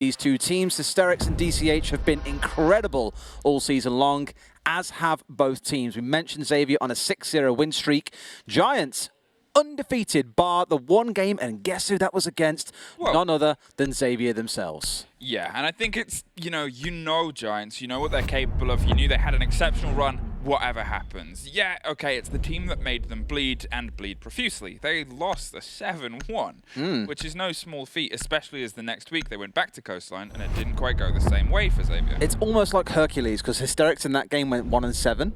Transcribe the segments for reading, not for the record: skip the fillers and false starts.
These two teams, Hysterics and DCH, have been incredible all season long, as have both teams. We mentioned Xavier on a 6-0 win streak. Giants undefeated bar the one game, and guess who that was against? Whoa. None other than Xavier themselves. Yeah, and I think it's, you know Giants, you know what they're capable of. You knew they had an exceptional run, whatever happens. Yeah, okay, it's the team that made them bleed and bleed profusely. They lost the 7-1, which is no small feat, especially as the next week they went back to Coastline and it didn't quite go the same way for Xavier. It's almost like Hercules, because Hysterics in that game went 1-7.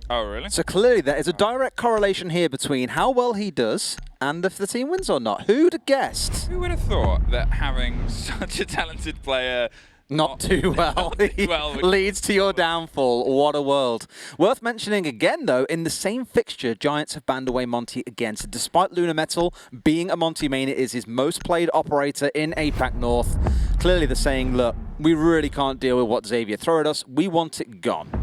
Oh, really? So clearly there is a direct correlation here between how well he does and if the team wins or not. Who'd have guessed? Who would have thought that having such a talented player not too well leads to your downfall? What a world. Worth mentioning again, though, in the same fixture, Giants have banned away Monty again. So despite Lunar Metal being a Monty main, it is his most played operator in APAC North. Clearly they're saying, look, we really can't deal with what Xavier throw at us. We want it gone.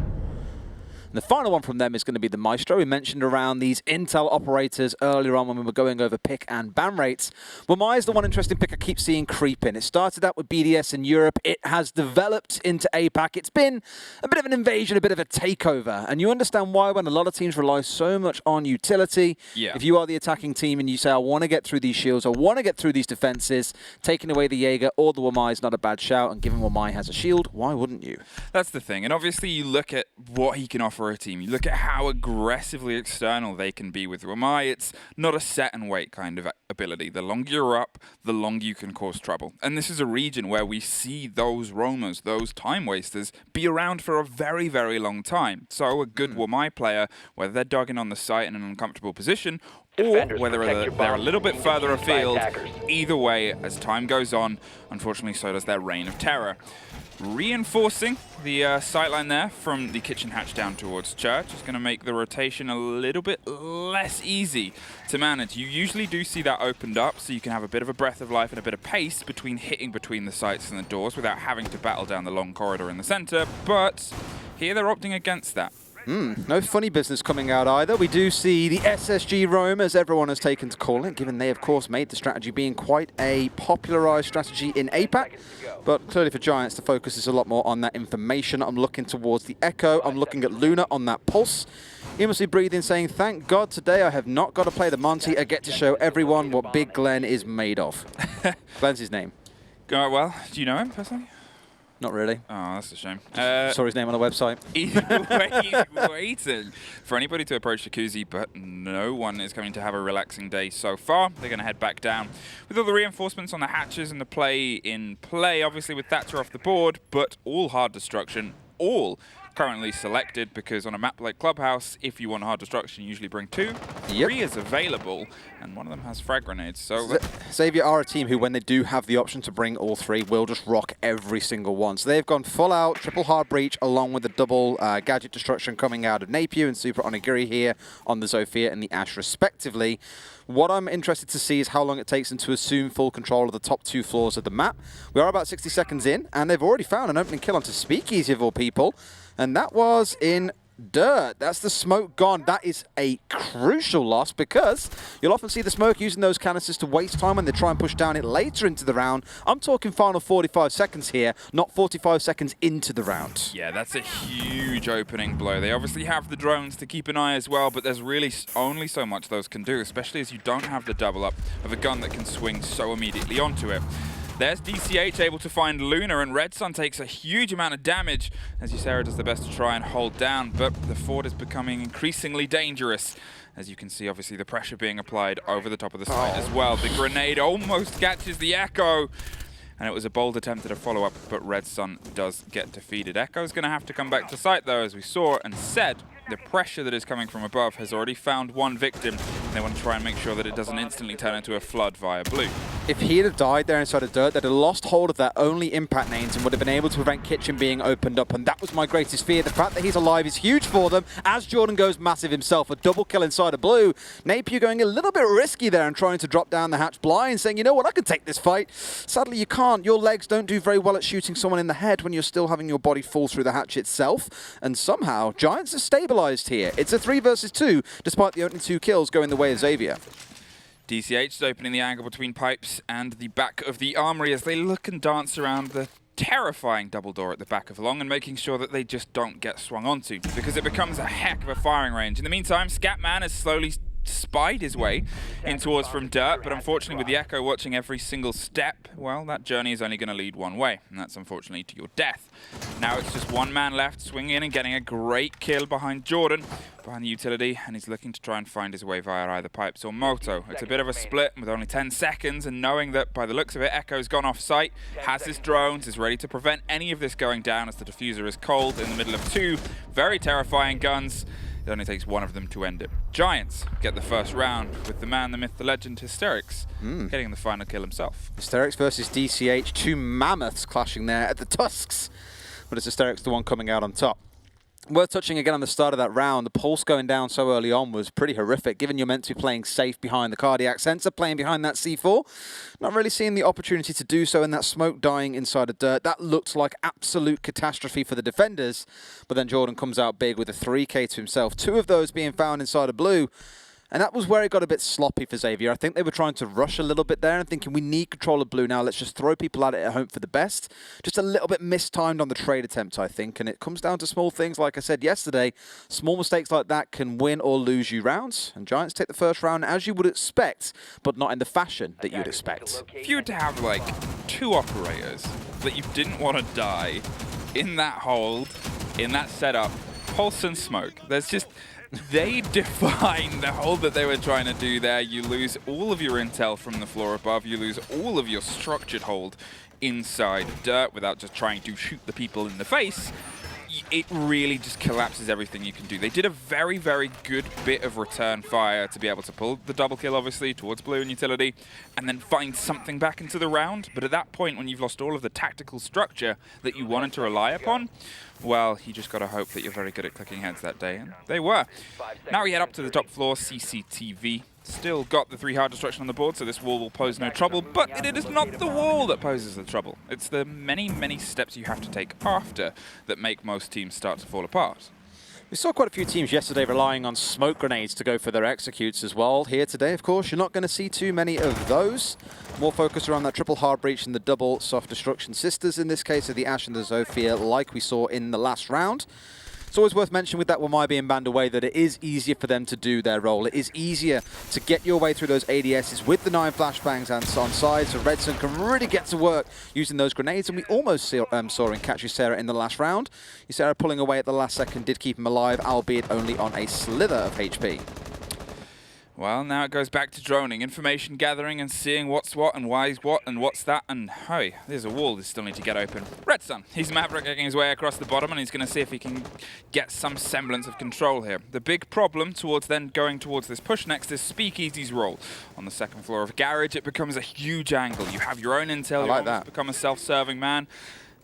And the final one from them is going to be the Maestro. We mentioned around these Intel operators earlier on when we were going over pick and ban rates. Well, Wamai is the one interesting pick I keep seeing creep in. It started out with BDS in Europe. It has developed into APAC. It's been a bit of an invasion, a bit of a takeover. And you understand why when a lot of teams rely so much on utility. Yeah. If you are the attacking team and you say, I want to get through these shields, I want to get through these defenses, taking away the Jaeger or the Wamai is not a bad shout. And given Wamai has a shield, why wouldn't you? That's the thing. And obviously you look at what he can offer a team. You look at how aggressively external they can be with Wamai. It's not a set and wait kind of ability. The longer you're up, the longer you can cause trouble. And this is a region where we see those roamers, those time wasters, be around for a very, very long time. So a good Wamai player, whether they're dogging on the site in an uncomfortable position, or whether they're a little bit further afield, either way, as time goes on, unfortunately so does their reign of terror. Reinforcing the sightline there from the kitchen hatch down towards church is going to make the rotation a little bit less easy to manage. You usually do see that opened up so you can have a bit of a breath of life and a bit of pace between hitting between the sites and the doors without having to battle down the long corridor in the center, but here they're opting against that. No funny business coming out either. We do see the SSG roam, as everyone has taken to call it, given they, of course, made the strategy being quite a popularized strategy in APAC. But clearly for Giants, the focus is a lot more on that information. I'm looking towards the Echo. I'm looking at Luna on that Pulse. He must be breathing, saying, thank God today I have not got to play the Monty. I get to show everyone what Big Glenn is made of. Glenn's his name. Well, do you know him personally? Not really. Oh, that's a shame. Saw his name on a website. Either way, he's waiting for anybody to approach Jacuzzi, but no one is going to have a relaxing day so far. They're going to head back down with all the reinforcements on the hatches and the play in play, obviously with Thatcher off the board, but all hard destruction, all currently selected, because on a map like Clubhouse, if you want hard destruction, you usually bring 2. 3 is available, and one of them has frag grenades. So Xavier are a team who, when they do have the option to bring all 3, will just rock every single one. So they've gone full out, triple hard breach, along with the double gadget destruction coming out of Napier and Super Onigiri here on the Zofia and the Ash, respectively. What I'm interested to see is how long it takes them to assume full control of the top 2 floors of the map. We are about 60 seconds in, and they've already found an opening kill onto Speakeasy of all people. And that was in dirt. That's the smoke gone. That is a crucial loss, because you'll often see the smoke using those canisters to waste time when they try and push down it later into the round. I'm talking final 45 seconds here, not 45 seconds into the round. Yeah, that's a huge opening blow. They obviously have the drones to keep an eye as well, but there's really only so much those can do, especially as you don't have the double up of a gun that can swing so immediately onto it. There's DCH able to find Luna, and Red Sun takes a huge amount of damage as Ysera does the best to try and hold down, but the fort is becoming increasingly dangerous. As you can see, obviously, the pressure being applied over the top of the site as well. The grenade almost catches the Echo, and it was a bold attempt at a follow-up, but Red Sun does get defeated. Echo's going to have to come back to site, though, as we saw and said. The pressure that is coming from above has already found one victim, and they want to try and make sure that it doesn't instantly turn into a flood via blue. If he had died there inside the dirt, they'd have lost hold of their only impact names and would have been able to prevent Kitchen being opened up, and that was my greatest fear. The fact that he's alive is huge for them, as Jordan goes massive himself. A double kill inside of blue. Napier going a little bit risky there and trying to drop down the hatch blind, saying, you know what, I can take this fight. Sadly, you can't. Your legs don't do very well at shooting someone in the head when you're still having your body fall through the hatch itself, and somehow Giants are stabilized here. It's a 3 versus 2, despite the only 2 kills going the way of Xavier. DCH is opening the angle between pipes and the back of the armory as they look and dance around the terrifying double door at the back of Long and making sure that they just don't get swung onto, because it becomes a heck of a firing range. In the meantime, Scatman has slowly spied his way in towards from dirt, but unfortunately with the Echo watching every single step, well, that journey is only going to lead one way, and that's unfortunately to your death. Now it's just one man left, swinging in and getting a great kill behind Jordan, behind the utility, and he's looking to try and find his way via either pipes or moto. It's a bit of a split with only 10 seconds, and knowing that by the looks of it, Echo's gone off site, has his drones, is ready to prevent any of this going down as the diffuser is cold in the middle of two very terrifying guns. It only takes one of them to end it. Giants get the first round with the man, the myth, the legend, Hysterics, getting the final kill himself. Hysterics versus DCH, two mammoths clashing there at the tusks. But it's Hysterics the one coming out on top. Worth touching again on the start of that round. The pulse going down so early on was pretty horrific, given you're meant to be playing safe behind the cardiac sensor, playing behind that C4. Not really seeing the opportunity to do so, in that smoke dying inside of dirt. That looked like absolute catastrophe for the defenders. But then Jordan comes out big with a 3K to himself. Two of those being found inside of blue. And that was where it got a bit sloppy for Xavier. I think they were trying to rush a little bit there and thinking, we need control of blue now. Let's just throw people at it at home for the best. Just a little bit mistimed on the trade attempt, I think. And it comes down to small things. Like I said yesterday, small mistakes like that can win or lose you rounds. And Giants take the first round as you would expect, but not in the fashion that you'd expect. If you were to have like two operators that you didn't want to die in that hold, in that setup, pulse and smoke, there's just... They define the hold that they were trying to do there. You lose all of your intel from the floor above. You lose all of your structured hold inside dirt without just trying to shoot the people in the face. It really just collapses everything you can do. They did a very, very good bit of return fire to be able to pull the double kill, obviously, towards blue and utility, and then find something back into the round. But at that point, when you've lost all of the tactical structure that you wanted to rely upon, well, you just got to hope that you're very good at clicking heads that day, and they were. Now we head up to the top floor, CCTV. Still got the 3 hard destruction on the board, so this wall will pose no trouble, but it is not the wall that poses the trouble. It's the many, many steps you have to take after that make most teams start to fall apart. We saw quite a few teams yesterday relying on smoke grenades to go for their executes as well. Here today, of course, you're not going to see too many of those. More focused around that triple hard breach and the double soft destruction sisters, in this case of the Ash and the Zofia, like we saw in the last round. It's always worth mentioning with that Wamai being banned away that it is easier for them to do their role. It is easier to get your way through those ADSs with the 9 flashbangs and on side, so Redson can really get to work using those grenades, and we almost saw him catch Ysera in the last round. Ysera pulling away at the last second did keep him alive, albeit only on a slither of HP. Well, now it goes back to droning, information gathering and seeing what's what and why is what and what's that, and hey, there's a wall that still need to get open. Red Sun, he's Maverick making his way across the bottom, and he's going to see if he can get some semblance of control here. The big problem towards then going towards this push next is Speakeasy's role. On the second floor of Garage, it becomes a huge angle. You have your own intel, you almost become a self-serving man.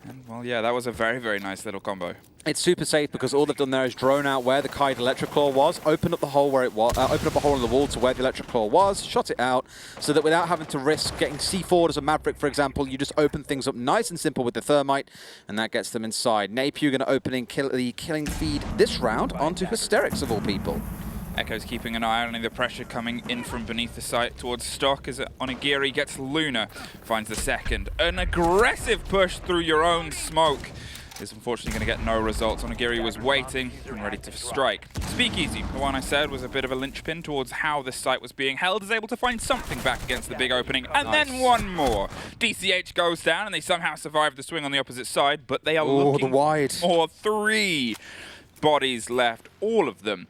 And, well, yeah, that was a very, very nice little combo. It's super safe because all they've done there is drone out where the Kite Electric Claw was, open up the hole where it was, open up a hole in the wall to where the Electric Claw was, shot it out, so that without having to risk getting C4'd as a Maverick, for example, you just open things up nice and simple with the Thermite, and that gets them inside. Napier going to open in the killing feed this round onto Hysterics of all people. Echo's keeping an eye on the pressure coming in from beneath the site towards Stock as Onigiri gets Luna, finds the second. An aggressive push through your own smoke is unfortunately going to get no results. Onigiri was waiting and ready to strike. Speakeasy, the one I said was a bit of a linchpin towards how this site was being held, is able to find something back against the big opening, and then one more. DCH goes down and they somehow survive the swing on the opposite side, but they are looking for 3 bodies left, all of them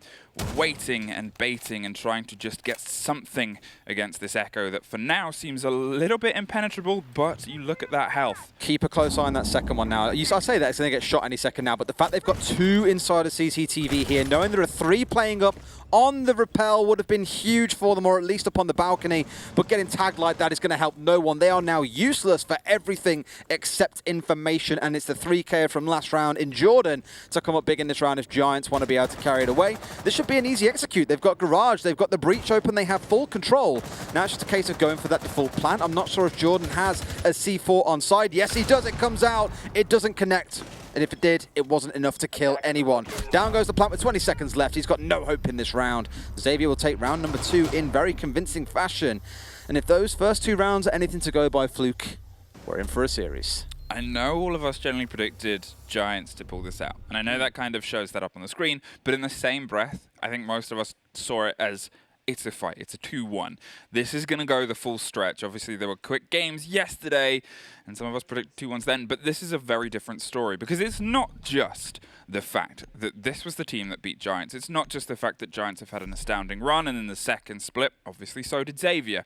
waiting and baiting and trying to just get something against this Echo that for now seems a little bit impenetrable, but you look at that health. Keep a close eye on that second one now. I say that it's going to get shot any second now, but the fact they've got 2 inside of CCTV here, knowing there are 3 playing up on the rappel would have been huge for them, or at least up on the balcony, but getting tagged like that is going to help no one. They are now useless for everything except information, and it's the 3K from last round in Jordan to come up big in this round if Giants want to be able to carry it away. This should be an easy execute. They've got Garage, they've got the breach open, they have full control. Now it's just a case of going for that default plant. I'm not sure if Jordan has a C4 on side. Yes, he does. It comes out. It doesn't connect. And if it did, it wasn't enough to kill anyone. Down goes the plant with 20 seconds left. He's got no hope in this round. Xavier will take round number 2 in very convincing fashion. And if those first 2 rounds are anything to go by, Fluke, we're in for a series. I know all of us generally predicted Giants to pull this out. And I know that kind of shows that up on the screen. But in the same breath, I think most of us saw it as it's a fight. It's a 2-1. This is going to go the full stretch. Obviously, there were quick games yesterday, and some of us predicted 2-1s then, but this is a very different story because it's not just the fact that this was the team that beat Giants. It's not just the fact that Giants have had an astounding run, and in the second split, obviously, so did Xavier.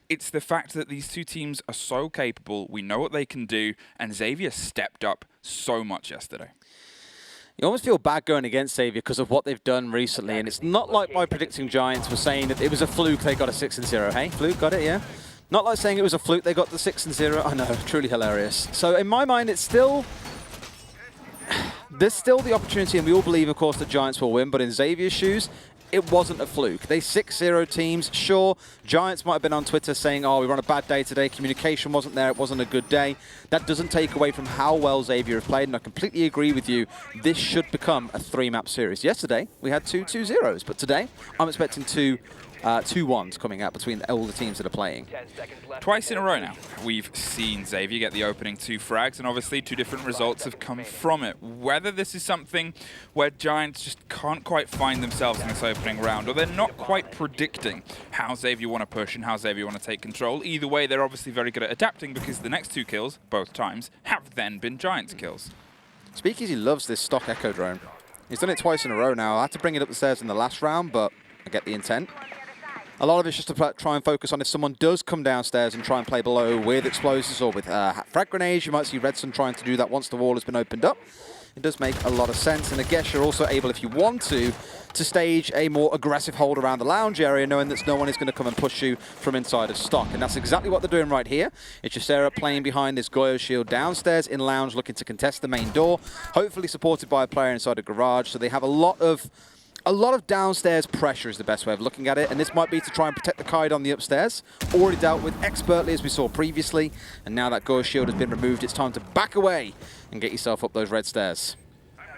It's the fact that these two teams are so capable, we know what they can do, and Xavier stepped up so much yesterday. You almost feel bad going against Xavier because of what they've done recently, and it's not like by predicting Giants we're saying that it was a fluke they got a 6-0. Hey, Fluke got it, yeah? Not like saying it was a fluke they got the 6-0. I know, truly hilarious. So in my mind, it's still... There's still the opportunity, and we all believe, of course, that Giants will win, but in Xavier's shoes, it wasn't a fluke. They 6-0 teams. Sure, Giants might have been on Twitter saying, oh, we were on a bad day today. Communication wasn't there. It wasn't a good day. That doesn't take away from how well Xavier have played, and I completely agree with you. This should become a 3-map series. Yesterday, we had 2 2-0s, but today, I'm expecting 2 2-1s coming out between all the teams that are playing. Twice in a row now, we've seen Xavier get the opening 2 frags, and obviously 2 different results have come from it. Whether this is something where Giants just can't quite find themselves in this opening round, or they're not quite predicting how Xavier want to push and how Xavier want to take control, either way, they're obviously very good at adapting because the next 2 kills, both times, have then been Giants kills. Speakeasy loves this stock Echo drone. He's done it twice in a row now. I had to bring it up the stairs in the last round, but I get the intent. A lot of it's just to try and focus on if someone does come downstairs and try and play below with explosives or with frag grenades. You might see Redson trying to do that once the wall has been opened up. It does make a lot of sense, and I guess you're also able, if you want to stage a more aggressive hold around the lounge area, knowing that no one is going to come and push you from inside of stock. And that's exactly what they're doing right here. It's just Sarah playing behind this Goyo shield downstairs in lounge, looking to contest the main door, hopefully supported by a player inside a garage. So they have a lot of downstairs pressure is the best way of looking at it, and this might be to try and protect the kite on the upstairs. Already dealt with expertly, as we saw previously, and now that Goyo shield has been removed, it's time to back away and get yourself up those red stairs.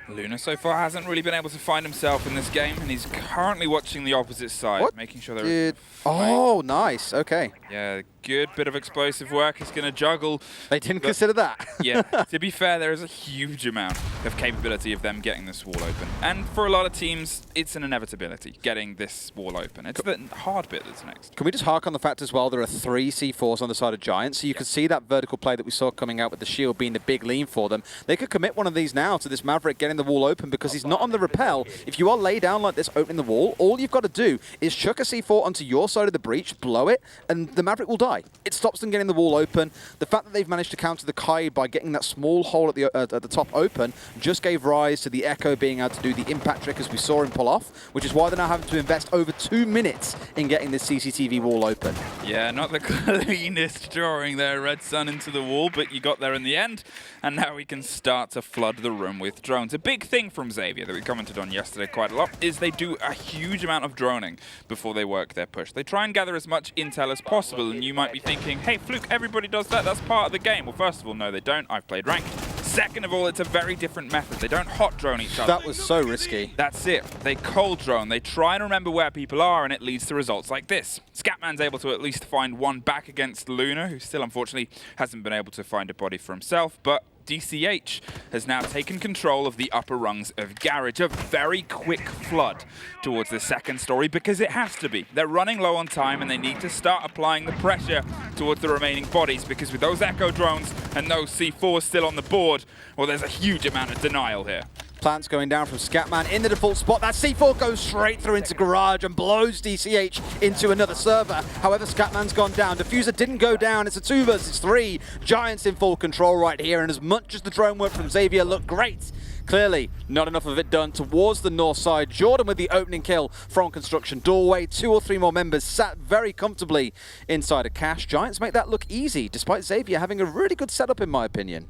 Luna so far hasn't really been able to find himself in this game, and he's currently watching the opposite side, making sure they're... Oh, nice. Okay. Yeah, good bit of explosive work. He's going to juggle. They didn't consider that. Yeah, to be fair, there is a huge amount of capability of them getting this wall open. And for a lot of teams, it's an inevitability, getting this wall open. It's the hard bit that's next. Can we just hark on the fact as well, there are 3 C4s on the side of Giants, so you can see that vertical play that we saw coming out with the shield being the big lean for them. They could commit one of these now to this Maverick getting the wall open because he's not on the rappel. If you are lay down like this, opening the wall, all you've got to do is chuck a C4 onto your side of the breach, blow it, and the Maverick will die. It stops them getting the wall open. The fact that they've managed to counter the Kai by getting that small hole at the top open just gave rise to the Echo being able to do the impact trick as we saw him pull off, which is why they're now having to invest over 2 minutes in getting this CCTV wall open. Yeah, not the cleanest drawing there, Red Sun into the wall, but you got there in the end, and now we can start to flood the room with drones. A big thing from Xavier that we commented on yesterday quite a lot is they do a huge amount of droning before they work their push. They try and gather as much intel as possible, and you might be thinking, hey, Fluke, everybody does that. That's part of the game. Well, first of all, no, they don't. I've played ranked. Second of all, it's a very different method. They don't hot drone each other. That was so risky. That's it. They cold drone. They try and remember where people are, and it leads to results like this. Scatman's able to at least find one back against Luna, who still, unfortunately, hasn't been able to find a body for himself, but DCH has now taken control of the upper rungs of Garage. A very quick flood towards the second story because it has to be. They're running low on time and they need to start applying the pressure towards the remaining bodies because with those Echo drones and those C4s still on the board, well, there's a huge amount of denial here. Plants going down from Scatman in the default spot. That C4 goes straight through into Garage and blows DCH into another server. However, Scatman's gone down. Diffuser didn't go down. It's a 2 versus 3. Giants in full control right here. And as much as the drone work from Xavier looked great, clearly not enough of it done towards the north side. Jordan with the opening kill from construction doorway. 2 or 3 more members sat very comfortably inside a cache. Giants make that look easy, despite Xavier having a really good setup, in my opinion.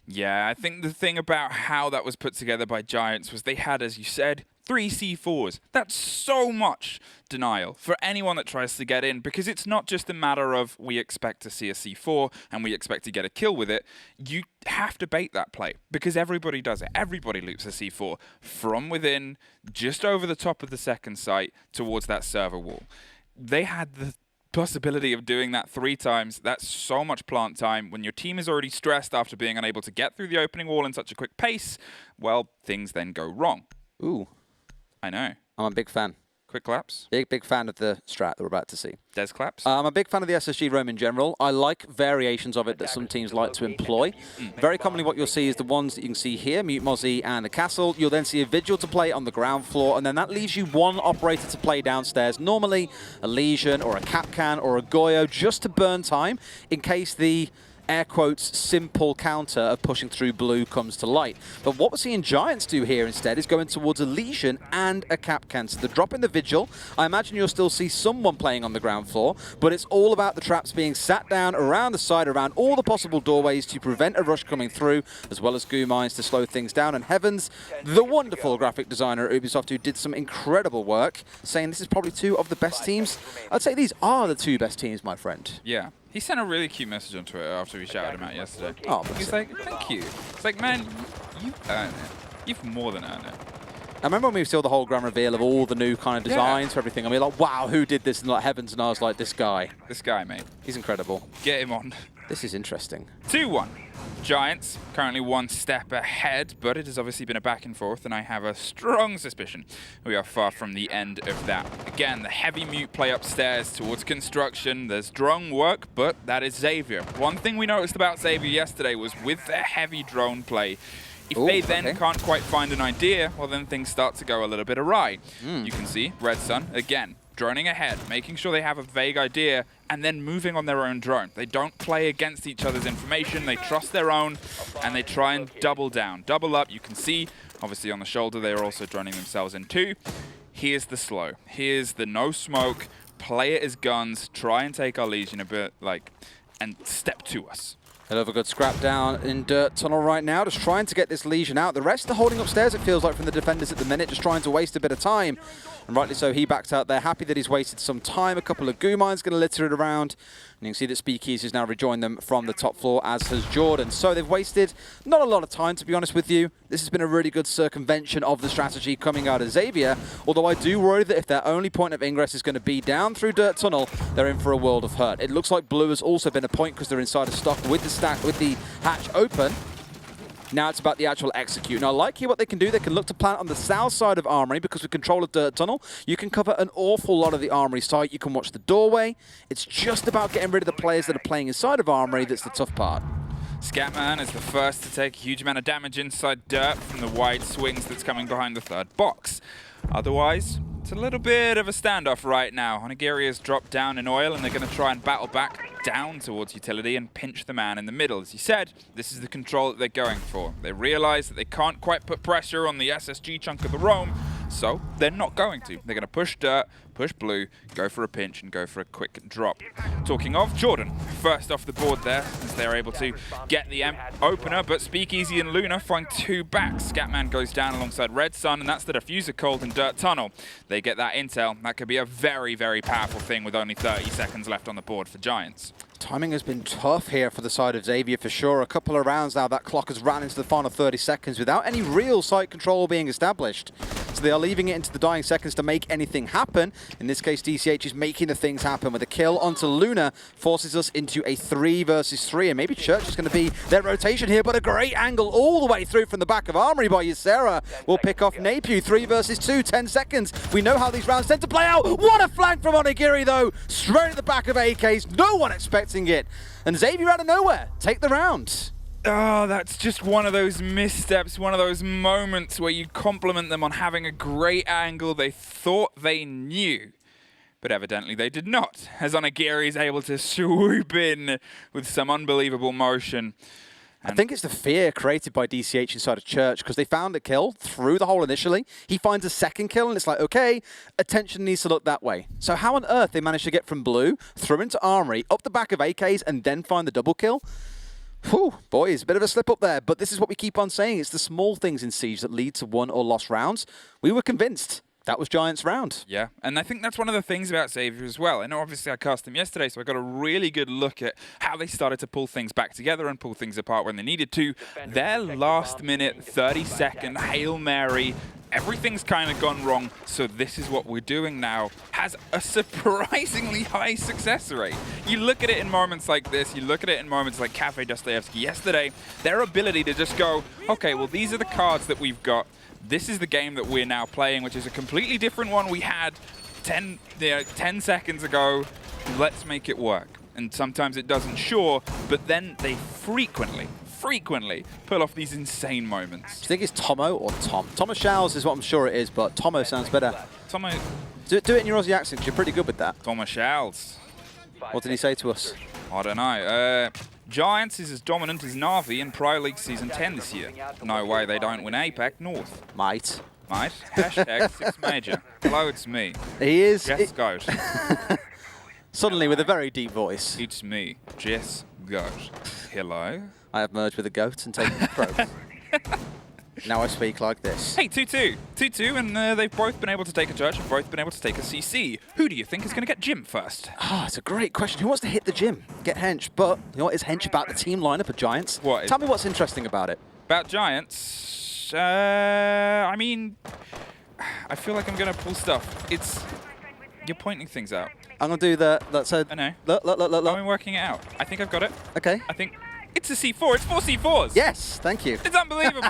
Yeah, I think the thing about how that was put together by Giants was they had, as you said, 3 C4s. That's so much denial for anyone that tries to get in, because it's not just a matter of we expect to see a C4 and we expect to get a kill with it. You have to bait that play because everybody does it. Everybody loops a C4 from within, just over the top of the second site towards that server wall. They had the possibility of doing that 3 times. That's so much plant time. When your team is already stressed after being unable to get through the opening wall in such a quick pace, well, things then go wrong. Ooh. I know. I'm a big fan. Quick claps. Big fan of the strat that we're about to see. Des claps. I'm a big fan of the SSG roam in general. I like variations of it that some teams like to employ. Very commonly what you'll see is the ones that you can see here, Mute Mozzie and a Castle. You'll then see a Vigil to play on the ground floor, and then that leaves you one operator to play downstairs. Normally a Legion or a Capcan or a Goyo, just to burn time in case the air quotes simple counter of pushing through blue comes to light. But what we're seeing Giants do here instead is going towards a Legion and a Capcan. So they're dropping the Vigil. I imagine you'll still see someone playing on the ground floor, but it's all about the traps being sat down around the side, around all the possible doorways to prevent a rush coming through, as well as goo mines to slow things down. And Heavens, the wonderful graphic designer at Ubisoft, who did some incredible work, saying this is probably 2 of the best teams. I'd say these are the 2 best teams, my friend. Yeah. He sent a really cute message on Twitter after we shouted him out yesterday. Oh, he's like, thank you. It's like, man, you've earned it. You've more than earned it. I remember when we saw the whole grand reveal of all the new kind of designs for everything, and we were like, wow, who did this? And like Heavens, and I was like, this guy. This guy, mate. He's incredible. Get him on. This is interesting. 2-1. Giants, currently 1 step ahead, but it has obviously been a back and forth, and I have a strong suspicion we are far from the end of that. Again, the heavy mute play upstairs towards construction. There's drone work, but that is Xavier. One thing we noticed about Xavier yesterday was with their heavy drone play, if they then can't quite find an idea, well, then things start to go a little bit awry. You can see Red Sun, again, droning ahead, making sure they have a vague idea, and then moving on their own drone. They don't play against each other's information. They trust their own, and they try and double down. Double up. You can see, obviously on the shoulder, they are also droning themselves in 2. Here's the slow. Here's the no smoke. Play it as guns. Try and take our Legion a bit, and step to us. Hell of a good scrap down in Dirt Tunnel right now, just trying to get this Legion out. The rest are holding upstairs, it feels like, from the defenders at the minute, just trying to waste a bit of time. And rightly so, he backs out there, happy that he's wasted some time. A couple of goo mines going to litter it around. And you can see that Speakeasy has now rejoined them from the top floor, as has Jordan. So they've wasted not a lot of time, to be honest with you. This has been a really good circumvention of the strategy coming out of Xavier. Although I do worry that if their only point of ingress is going to be down through Dirt Tunnel, they're in for a world of hurt. It looks like blue has also been a point because they're inside of stock with the stack, with the hatch open. Now it's about the actual execute. Now I like here what they can do. They can look to plant on the south side of Armory because with control of Dirt Tunnel, you can cover an awful lot of the Armory site. You can watch the doorway. It's just about getting rid of the players that are playing inside of Armory that's the tough part. Scatman is the first to take a huge amount of damage inside Dirt from the wide swings that's coming behind the 3rd box. Otherwise, it's a little bit of a standoff right now. Onigiri has dropped down in oil, and they're going to try and battle back down towards utility and pinch the man in the middle. As he said, this is the control that they're going for. They realize that they can't quite put pressure on the SSG chunk of the roam, so they're not going to. They're going to push Dirt, push blue, go for a pinch, and go for a quick drop. Talking of, Jordan, first off the board there, as they're able to get the opener, but Speakeasy and Luna find 2 backs. Scatman goes down alongside Red Sun, and that's the diffuser cold in Dirt Tunnel. They get that intel. That could be a very, very powerful thing with only 30 seconds left on the board for Giants. Timing has been tough here for the side of Xavier for sure. A couple of rounds now, that clock has ran into the final 30 seconds without any real site control being established. So they are leaving it into the dying seconds to make anything happen. In this case, DCH is making the things happen with a kill onto Luna, forces us into a 3 versus 3. And maybe Church is going to be their rotation here, but a great angle all the way through from the back of Armory by Ysera. Will pick off Napu, 3 versus 2, 10 seconds. We know how these rounds tend to play out. What a flank from Onigiri though, straight at the back of AKs. No one expecting it. And Xavier out of nowhere, take the round. Oh, that's just one of those missteps, one of those moments where you compliment them on having a great angle they thought they knew. But evidently they did not, as Onigiri is able to swoop in with some unbelievable motion. I think it's the fear created by DCH inside of Church because they found a kill through the hole initially. He finds a second kill and it's like, okay, attention needs to look that way. So how on earth they managed to get from blue, through into Armory, up the back of AKs and then find the double kill? Whew, boys, a bit of a slip up there, but this is what we keep on saying. It's the small things in Siege that lead to won or lost rounds. We were convinced that was Giants' round. Yeah, and I think that's one of the things about Xavier as well. I know obviously I cast them yesterday, so I got a really good look at how they started to pull things back together and pull things apart when they needed to. Their last-minute, 30-second Hail Mary, everything's kind of gone wrong, so this is what we're doing now, has a surprisingly high success rate. You look at it in moments like this, you look at it in moments like Cafe Dostoevsky yesterday, their ability to just go, okay, well, these are the cards that we've got. This is the game that we're now playing, which is a completely different one we had 10 seconds ago. Let's make it work. And sometimes it doesn't, sure, but then they frequently pull off these insane moments. Do you think it's Tomo or Tom? Thomas Showers is what I'm sure it is, but Tomo sounds better. Tomo. Do it in your Aussie accent, 'cause you're pretty good with that. Thomas Showers. What did he say to us? I don't know. Giants is as dominant as Na'Vi in Pro League Season 10 this year. No way they don't win APAC North. Mate. Hashtag 6 Major. Hello, it's me. He is. Jess Goat. Suddenly with a very deep voice. It's me, Jess Goat. Hello. I have merged with a goat and taken the throat. Now I speak like this. Hey, 2-2. 2-2, and they've both been able to take a judge and both been able to take a CC. Who do you think is going to get Jim first? Ah, it's a great question. Who wants to hit the gym? Get Hench. But you know what is Hench about the team lineup of Giants? What? Tell me what's interesting about it. About Giants? I mean, I feel like I'm going to pull stuff. You're pointing things out. I'm going to do the... I know. Look. I'm working it out. I think I've got it. Okay. I think... It's a C4. It's 4 C4s. Yes, thank you. It's unbelievable.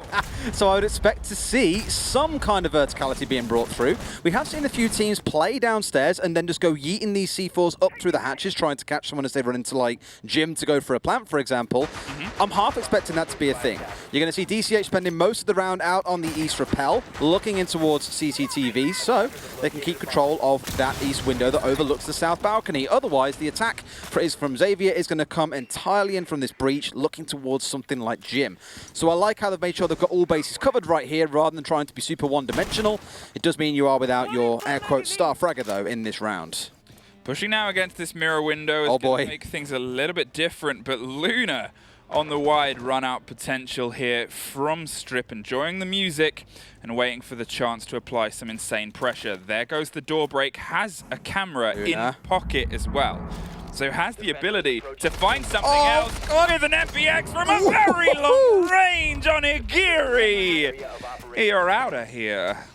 So I would expect to see some kind of verticality being brought through. We have seen a few teams play downstairs and then just go yeeting these C4s up through the hatches, trying to catch someone as they run into, like, Jim to go for a plant, for example. I'm half expecting that to be a thing. You're going to see DCH spending most of the round out on the east rappel, looking in towards CCTV, so they can keep control of that east window that overlooks the south balcony. Otherwise, the attack from Xavier is going to come entirely in from this breach, looking towards something like Jim. So I like how they've made sure they've got all bases covered right here rather than trying to be super one-dimensional. It does mean you are without your air quote star fragger though in this round. Pushing now against this mirror window is going to make things a little bit different, but Luna on the wide run-out potential here from Strip, enjoying the music and waiting for the chance to apply some insane pressure. There goes the door break, has a camera in pocket as well. So has the ability to find something else with an FBX from a very long range on Igiri. You're out of here.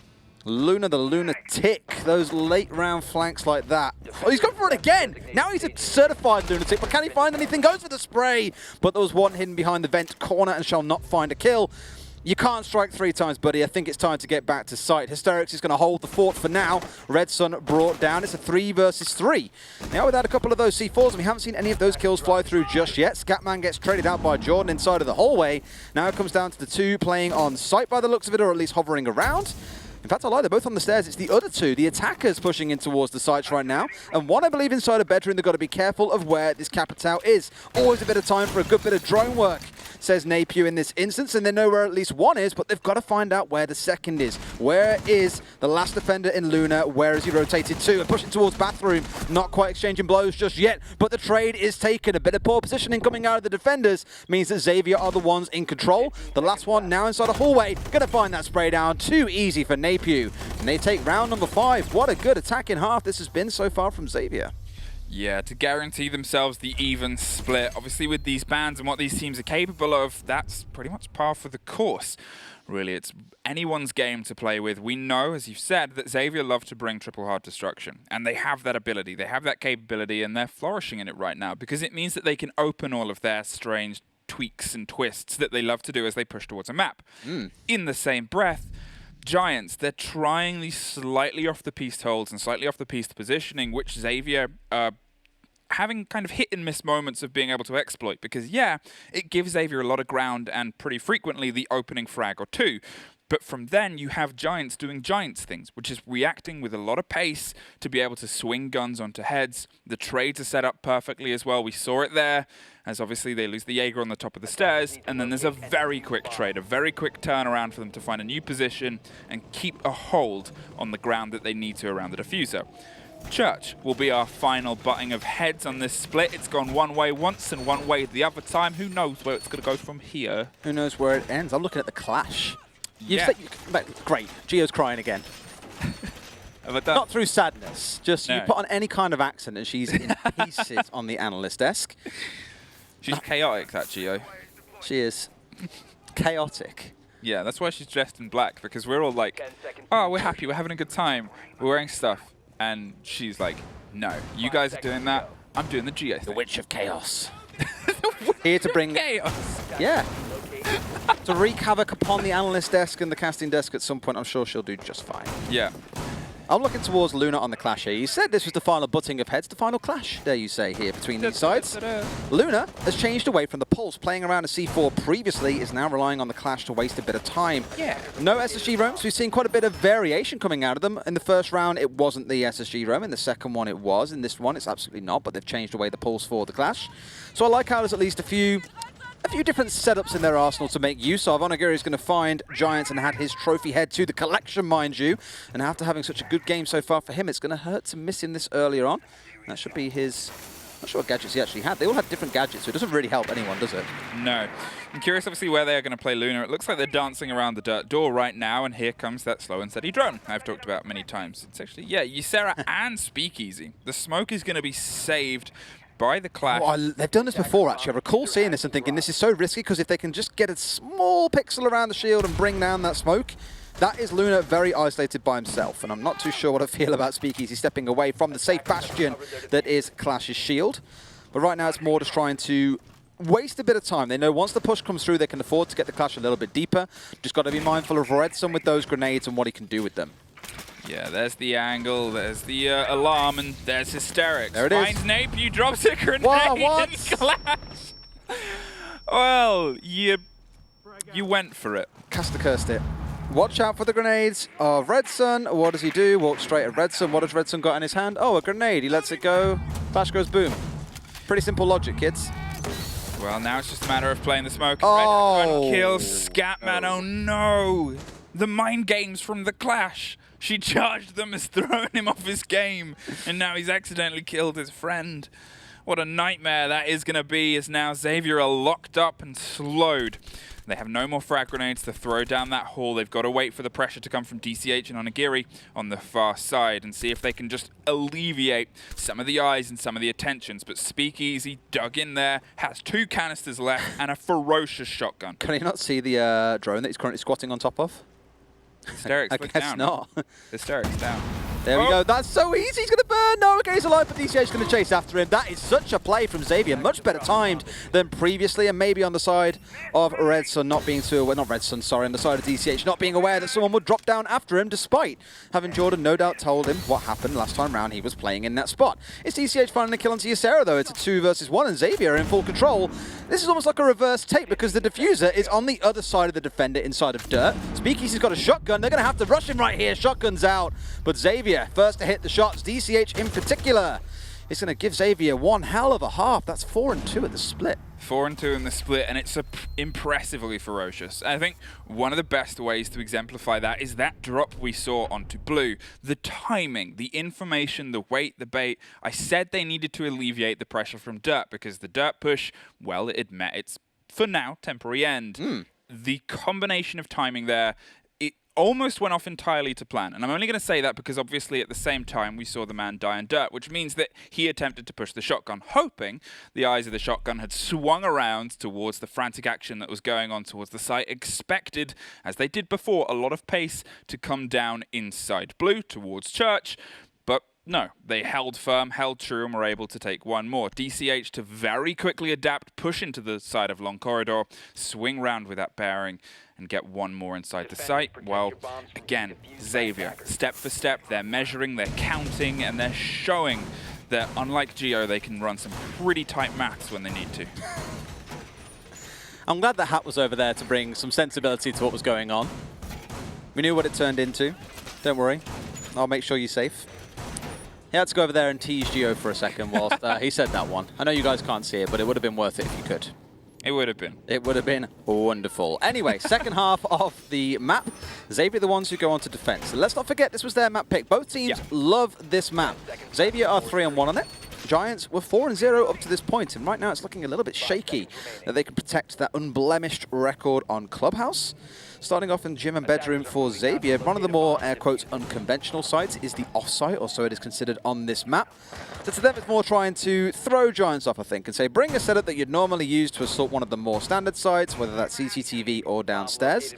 Luna the lunatic, those late round flanks like that. Oh, he's gone for it again. Now he's a certified lunatic, but can he find anything? Goes for the spray, but there was one hidden behind the vent corner and shall not find a kill. You can't strike 3 times, buddy. I think it's time to get back to site. Hysterics is going to hold the fort for now. Red Sun brought down. It's a 3 versus 3. Now, without a couple of those C4s, we haven't seen any of those kills fly through just yet. Scatman gets traded out by Jordan inside of the hallway. Now it comes down to the 2 playing on site by the looks of it, or at least hovering around. In fact, I lie, they're both on the stairs. It's the other 2, the attackers, pushing in towards the sites right now. And one, I believe, inside a bedroom. They've got to be careful of where this Capitao is. Always a bit of time for a good bit of drone work, says Napier in this instance. And they know where at least one is, but they've got to find out where the second is. Where is the last defender in Luna? Where is he rotated to? And pushing towards bathroom. Not quite exchanging blows just yet, but the trade is taken. A bit of poor positioning coming out of the defenders means that Xavier are the ones in control. The last one now inside a hallway. Going to find that spray down. Too easy for Napier. And they take round number 5. What a good attack in half this has been so far from Xavier. Yeah, to guarantee themselves the even split. Obviously with these bans and what these teams are capable of, that's pretty much par for the course. Really, it's anyone's game to play with. We know, as you've said, that Xavier love to bring triple hard destruction. And they have that ability, they have that capability, and they're flourishing in it right now because it means that they can open all of their strange tweaks and twists that they love to do as they push towards a map. In the same breath, Giants, they're trying these slightly off the piste holds and slightly off the piste positioning, which Xavier having kind of hit and miss moments of being able to exploit because, yeah, it gives Xavier a lot of ground and pretty frequently the opening frag or 2. But from then, you have Giants doing Giants things, which is reacting with a lot of pace to be able to swing guns onto heads. The trades are set up perfectly as well. We saw it there, as obviously they lose the Jaeger on the top of the stairs, and then there's a very quick trade, a very quick turnaround for them to find a new position and keep a hold on the ground that they need to around the diffuser. Church will be our final butting of heads on this split. It's gone one way once and one way the other time. Who knows where it's going to go from here? Who knows where it ends? I'm looking at the clash. Yeah. Great. Gio's crying again. Have I done? Not through sadness. Just No. you put on any kind of accent and she's in pieces on the analyst desk. She's chaotic, that Gio. She is chaotic. Yeah, that's why she's dressed in black, because we're all like, oh, we're happy, we're having a good time, we're wearing stuff. And she's like, no, you guys are doing that, I'm doing the Gio thing. The Witch of Chaos. Here to bring... Chaos! Yeah. To wreak havoc upon the analyst desk and the casting desk at some point. I'm sure she'll do just fine. Yeah. I'm looking towards Luna on the clash here. You said this was the final butting of heads, the final clash, dare you say, here between these sides. Luna has changed away from the pulse, playing around a C4 previously, is now relying on the clash to waste a bit of time. Yeah. No SSG roams. We've seen quite a bit of variation coming out of them. In the first round, it wasn't the SSG roam. In the second one, it was. In this one, it's absolutely not, but they've changed away the pulse for the clash. So I like how there's at least a few different setups in their arsenal to make use of. Onigiri is going to find Giants and add his trophy head to the collection, mind you. And after having such a good game so far for him, it's going to hurt to miss him this earlier on. That should be his... I'm not sure what gadgets he actually had. They all had different gadgets, so it doesn't really help anyone, does it? No. I'm curious, obviously, where they are going to play Luna. It looks like they're dancing around the dirt door right now, and here comes that slow and steady drone I've talked about many times. It's actually, yeah, Ysera and Speakeasy. The smoke is going to be saved by the clash. Oh, they've done this before, actually. I recall seeing this and thinking this is so risky because if they can just get a small pixel around the shield and bring down that smoke, that is Luna very isolated by himself. And I'm not too sure what I feel about Speakeasy stepping away from the safe bastion that is Clash's shield. But right now it's more just trying to waste a bit of time. They know once the push comes through, they can afford to get the Clash a little bit deeper. Just got to be mindful of Redson with those grenades and what he can do with them. Yeah, there's the angle, there's the alarm, and there's Hysterics. There it is. Finds Nape, drops a grenade What? and Clash. Well, you went for it. Caster cursed it. Watch out for the grenades of Redson. What does he do? Walks straight at Redson. What has Redson got in his hand? Oh, a grenade. He lets it go. Flash goes boom. Pretty simple logic, kids. Well, now it's just a matter of playing the smoke. Oh. Redson kills Scatman. Oh no! The mind games from the Clash. She charged them, has thrown him off his game, and now he's accidentally killed his friend. What a nightmare that is going to be, as now Xavier are locked up and slowed. They have no more frag grenades to throw down that hall. They've got to wait for the pressure to come from DCH and Onigiri on the far side and see if they can just alleviate some of the eyes and some of the attentions. But Speakeasy dug in there, has 2 canisters left and a ferocious shotgun. Can he not see the drone that he's currently squatting on top of? Hysterics, I look guess down. not. Hysterics down. There we go. That's so easy. He's going to burn. No, okay, he's alive, but DCH's going to chase after him. That is such a play from Xavier. Much better timed than previously, and maybe on the side of Redson not being too aware, not Redson, sorry, on the side of DCH not being aware that someone would drop down after him, despite having Jordan no doubt told him what happened last time round he was playing in that spot. It's DCH finding a kill onto Ysera, though. It's a 2 versus 1, and Xavier in full control. This is almost like a reverse tape because the diffuser is on the other side of the defender inside of dirt. Speakeasy's got a shotgun. They're going to have to rush him right here. Shotgun's out, but Xavier first to hit the shots, DCH in particular. It's going to give Xavier one hell of a half. That's 4 and 2 at the split. 4 and 2 in the split, and it's impressively ferocious. I think one of the best ways to exemplify that is that drop we saw onto blue. The timing, the information, the weight, the bait. I said they needed to alleviate the pressure from dirt because the dirt push, well, it had met its, for now, temporary end. The combination of timing there, almost went off entirely to plan. And I'm only going to say that because obviously at the same time we saw the man die in dirt, which means that he attempted to push the shotgun, hoping the eyes of the shotgun had swung around towards the frantic action that was going on towards the site, expected, as they did before, a lot of pace to come down inside blue towards Church. But no, they held firm, held true, and were able to take one more. DCH to very quickly adapt, push into the side of long corridor, swing round with that bearing, and get one more inside the site. Well, again, Xavier, step for step, they're measuring, they're counting, and they're showing that, unlike Gio, they can run some pretty tight maths when they need to. I'm glad that Hat was over there to bring some sensibility to what was going on. We knew what it turned into. Don't worry. I'll make sure you're safe. He had to go over there and tease Gio for a second whilst he said that one. I know you guys can't see it, but it would have been worth it if you could. It would have been. It would have been wonderful. Anyway, second half of the map, Xavier the ones who go on to defense. Let's not forget this was their map pick. Both teams love this map. Xavier are 3-1 on it. Giants were 4-0 up to this point, and right now it's looking a little bit shaky that they can protect that unblemished record on Clubhouse. Starting off in gym and bedroom for Xavier, one of the more, air quotes, unconventional sites is the off-site, or so it is considered on this map. So to them, it's more trying to throw Giants off, I think, and say, bring a setup that you'd normally use to assault one of the more standard sites, whether that's CCTV or downstairs.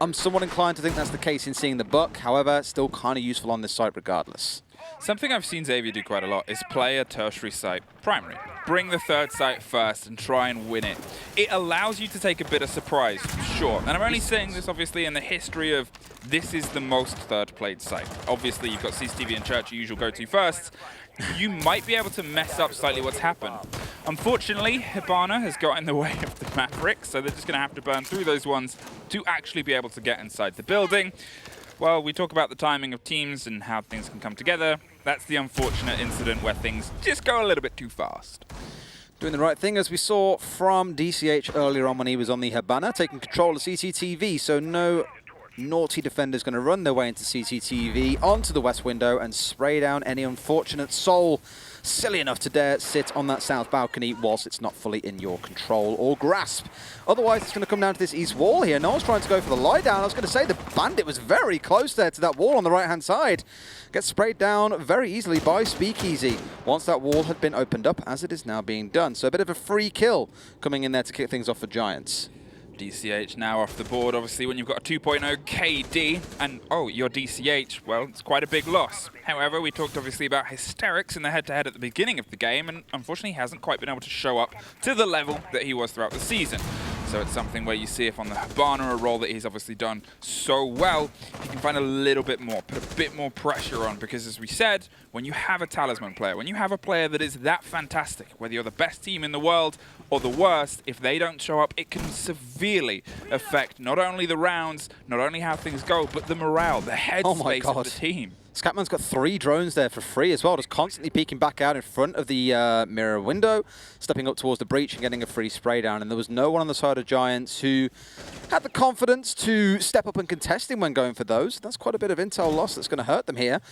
I'm somewhat inclined to think that's the case in seeing the Buck, however, still kind of useful on this site regardless. Something I've seen Xavier do quite a lot is play a tertiary site primary. Bring the third site first and try and win it. It allows you to take a bit of surprise, sure. And I'm only saying this obviously in the history of this is the most third played site. Obviously you've got CCTV and Church, your usual go-to first. You might be able to mess up slightly what's happened. Unfortunately, Hibana has got in the way of the Maverick, so they're just going to have to burn through those ones to actually be able to get inside the building. Well, we talk about the timing of teams and how things can come together. That's the unfortunate incident where things just go a little bit too fast. Doing the right thing, as we saw from DCH earlier on when he was on the Hibana, taking control of CCTV, so no naughty defenders going to run their way into CCTV, onto the west window and spray down any unfortunate soul silly enough to dare sit on that south balcony whilst it's not fully in your control or grasp. Otherwise, it's going to come down to this east wall here. No one's trying to go for the lie down. I was going to say the Bandit was very close there to that wall on the right-hand side. Gets sprayed down very easily by Speakeasy once that wall had been opened up, as it is now being done. So a bit of a free kill coming in there to kick things off for Giants. DCH now off the board, obviously, when you've got a 2.0 KD, and, oh, your DCH, well, it's quite a big loss. However, we talked, obviously, about Hysterics in the head-to-head at the beginning of the game, and unfortunately, he hasn't quite been able to show up to the level that he was throughout the season. So it's something where you see if on the Hibana, a role that he's obviously done so well, he can find a little bit more, put a bit more pressure on, because as we said, when you have a talisman player, when you have a player that is that fantastic, whether you're the best team in the world or the worst, if they don't show up, it can severely affect not only the rounds, not only how things go, but the morale, the headspace of the team. Scatman's got 3 drones there for free as well, just constantly peeking back out in front of the mirror window, stepping up towards the breach and getting a free spray down. And there was no one on the side of Giants who had the confidence to step up and contest him when going for those. That's quite a bit of intel loss that's going to hurt them here.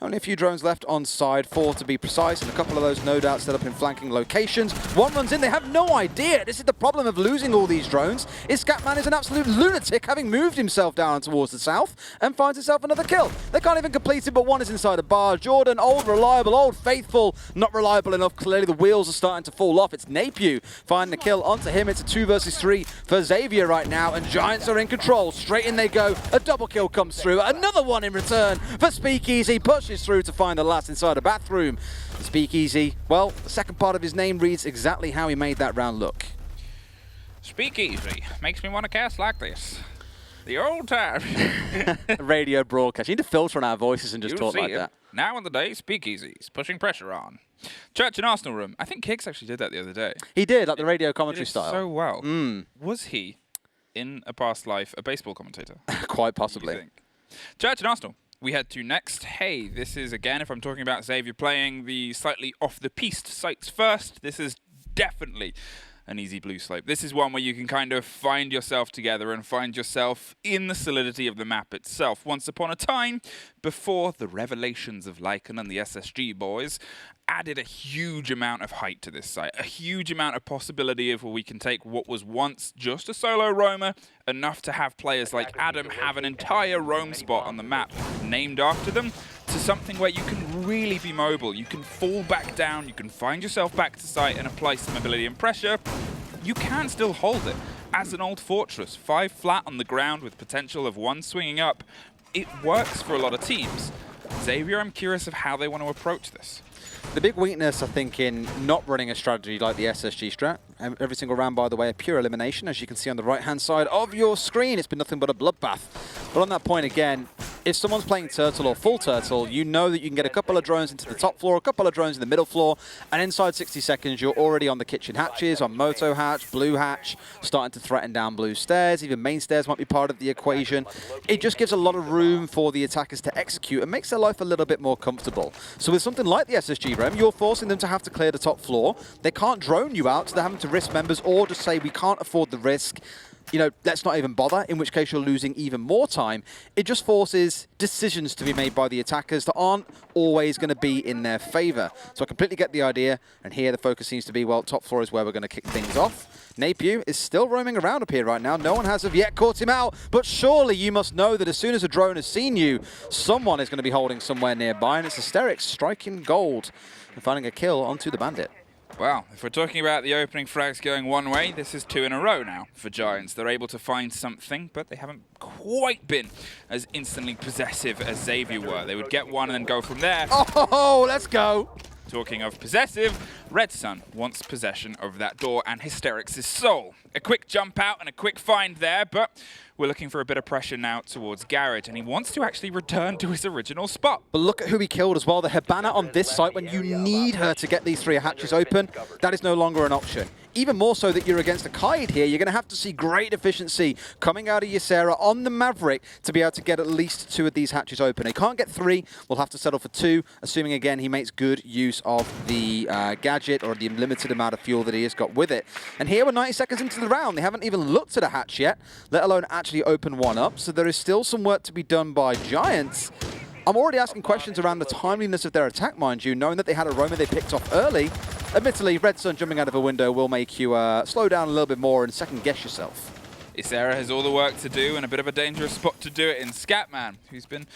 Only a few drones left on side, 4 to be precise, and a couple of those no doubt set up in flanking locations. One runs in, they have no idea. This is the problem of losing all these drones, is Scatman is an absolute lunatic, having moved himself down towards the south and finds himself another kill. They can't even complete it, but one is inside a bar. Jordan, old reliable, old faithful, not reliable enough. Clearly the wheels are starting to fall off. It's Napew finding the kill onto him. It's a 2 versus 3 for Xavier right now, and Giants are in control. Straight in they go. A double kill comes through. Another one in return for Speakeasy. Pushes through to find the last inside a bathroom. Speakeasy, well, the second part of his name reads exactly how he made that round look. Speakeasy makes me want to cast like this. The old time. Radio broadcast. You need to filter on our voices and just talk like that. Now in the day, Speakeasy's pushing pressure on. Church and Arsenal room. I think Kicks actually did that the other day. He did, like the radio commentary style. So well. Was he, in a past life, a baseball commentator? Quite possibly. Church and Arsenal. We head to next. Hey, this is, again, if I'm talking about Xavier playing the slightly off-the-piste sites first, this is definitely an easy blue slope. This is one where you can kind of find yourself together and find yourself in the solidity of the map itself. Once upon a time, before the revelations of Lycan and the SSG boys, added a huge amount of height to this site, a huge amount of possibility of where we can take what was once just a solo roamer, enough to have players like Adam have an entire roam spot on the map named after them, to something where you can really be mobile. You can fall back down, you can find yourself back to site and apply some ability and pressure. You can still hold it as an old fortress, 5 flat on the ground with potential of 1 swinging up. It works for a lot of teams. Xavier, I'm curious of how they want to approach this. The big weakness, I think, in not running a strategy like the SSG strat, every single round, by the way, a pure elimination, as you can see on the right-hand side of your screen. It's been nothing but a bloodbath. But on that point, again, if someone's playing Turtle or full Turtle, you know that you can get a couple of drones into the top floor, a couple of drones in the middle floor, and inside 60 seconds, you're already on the kitchen hatches, on Moto hatch, blue hatch, starting to threaten down blue stairs. Even main stairs might be part of the equation. It just gives a lot of room for the attackers to execute and makes their life a little bit more comfortable. So with something like the SSG Rem, you're forcing them to have to clear the top floor. They can't drone you out, so they're having to risk members or just say, we can't afford the risk. You know, let's not even bother, in which case you're losing even more time. It just forces decisions to be made by the attackers that aren't always going to be in their favor. So I completely get the idea, and here the focus seems to be, well, top floor is where we're going to kick things off. Napier is still roaming around up here right now. No one has of yet caught him out, but surely you must know that as soon as a drone has seen you, someone is going to be holding somewhere nearby, and it's Hysterics striking gold and finding a kill onto the Bandit. Well, if we're talking about the opening frags going one way, this is 2 in a row now for Giants. They're able to find something, but they haven't quite been as instantly possessive as Xavier were. They would get one and then go from there. Oh, let's go! Talking of possessive, Red Sun wants possession of that door and Hysterics' soul. A quick jump out and a quick find there, but we're looking for a bit of pressure now towards Garrett, and he wants to actually return to his original spot. But look at who he killed as well. The Hibana on this site, when you need her to get these 3 hatches open, that is no longer an option. Even more so that you're against a Kaid here, you're going to have to see great efficiency coming out of Ysera on the Maverick to be able to get at least 2 of these hatches open. He can't get 3, we'll have to settle for 2, assuming again he makes good use of the gadget or the limited amount of fuel that he has got with it. And here we're 90 seconds into the round. They haven't even looked at a hatch yet, let alone actually open one up. So there is still some work to be done by Giants. I'm already asking questions around the timeliness of their attack, mind you, knowing that they had a roamer they picked off early. Admittedly, Red Sun jumping out of a window will make you slow down a little bit more and second-guess yourself. Ysera has all the work to do and a bit of a dangerous spot to do it in. Scatman, who's been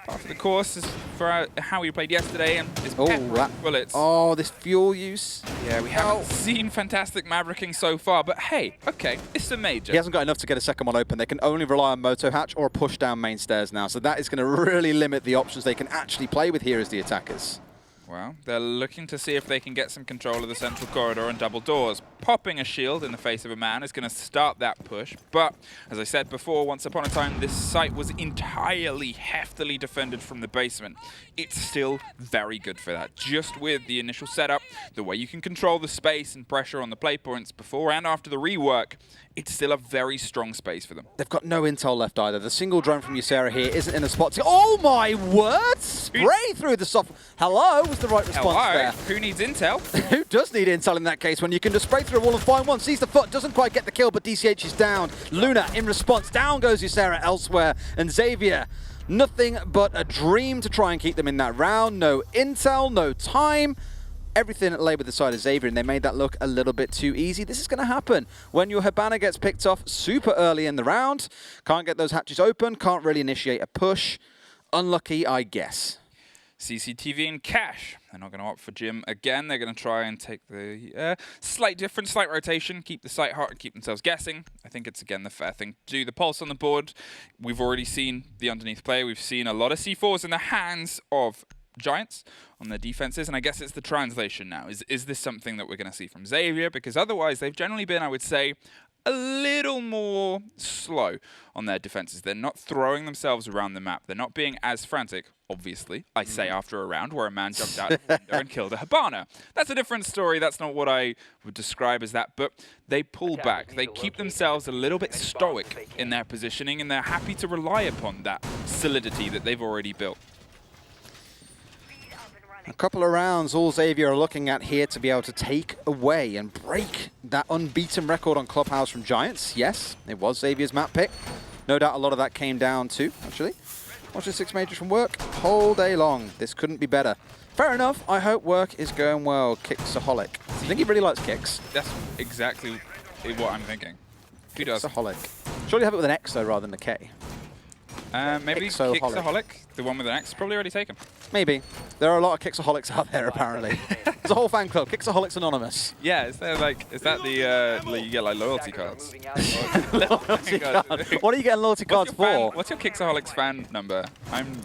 part of the course for how he played yesterday and his bullets. Oh, this fuel use. Yeah, we haven't seen fantastic Mavericking so far, but hey, okay, it's a major. He hasn't got enough to get a second one open. They can only rely on Moto Hatch or a push down main stairs now, so that is going to really limit the options they can actually play with here as the attackers. Well, they're looking to see if they can get some control of the central corridor and double doors. Popping a shield in the face of a man is going to start that push. But, as I said before, once upon a time, this site was entirely heftily defended from the basement. It's still very good for that. Just with the initial setup, the way you can control the space and pressure on the play points before and after the rework, it's still a very strong space for them. They've got no intel left either. The single drone from Ysera here isn't in a spot to... Oh my word! Spray through the soft... Hello was the right response there. Who needs intel? Who does need intel in that case when you can just spray through a wall and find one? Sees the foot, doesn't quite get the kill, but DCH is down. Luna in response. Down goes Ysera elsewhere. And Xavier, nothing but a dream to try and keep them in that round. No intel, no time. Everything lay with the side of Xavier, and they made that look a little bit too easy. This is going to happen when your Hibana gets picked off super early in the round. Can't get those hatches open, can't really initiate a push. Unlucky, I guess. CCTV and Cash. They're not going to opt for Jim again. They're going to try and take the slight rotation, keep the site hot and keep themselves guessing. I think it's, again, the fair thing to do. The pulse on the board, we've already seen the underneath play. We've seen a lot of C4s in the hands of Giants on their defenses, and I guess it's the translation now. Is this something that we're going to see from Xavier? Because otherwise, they've generally been, I would say, a little more slow on their defenses. They're not throwing themselves around the map. They're not being as frantic, obviously, I say after a round where a man jumped out of the window and killed a Hibana. That's a different story. That's not what I would describe as that, but they pull back. They keep themselves a little bit stoic in their positioning, and they're happy to rely upon that solidity that they've already built. A couple of rounds, all Xavier are looking at here to be able to take away and break that unbeaten record on Clubhouse from Giants. Yes, it was Xavier's map pick. No doubt a lot of that came down to, actually, watching 6 majors from work whole day long. This couldn't be better. Fair enough. I hope work is going well. Kicksaholic. I think he really likes kicks. That's exactly what I'm thinking. Who does? Kicksaholic. Surely have it with an X, though, rather than a K. Maybe Kicksaholic, the one with an X, probably already taken. Maybe. There are a lot of Kicksaholics out there, apparently. There's a whole fan club, Kicksaholics Anonymous. Yeah, is that the you get like loyalty cards? Loyalty cards. What are you getting loyalty cards for? What's your Kicksaholics fan number? I'm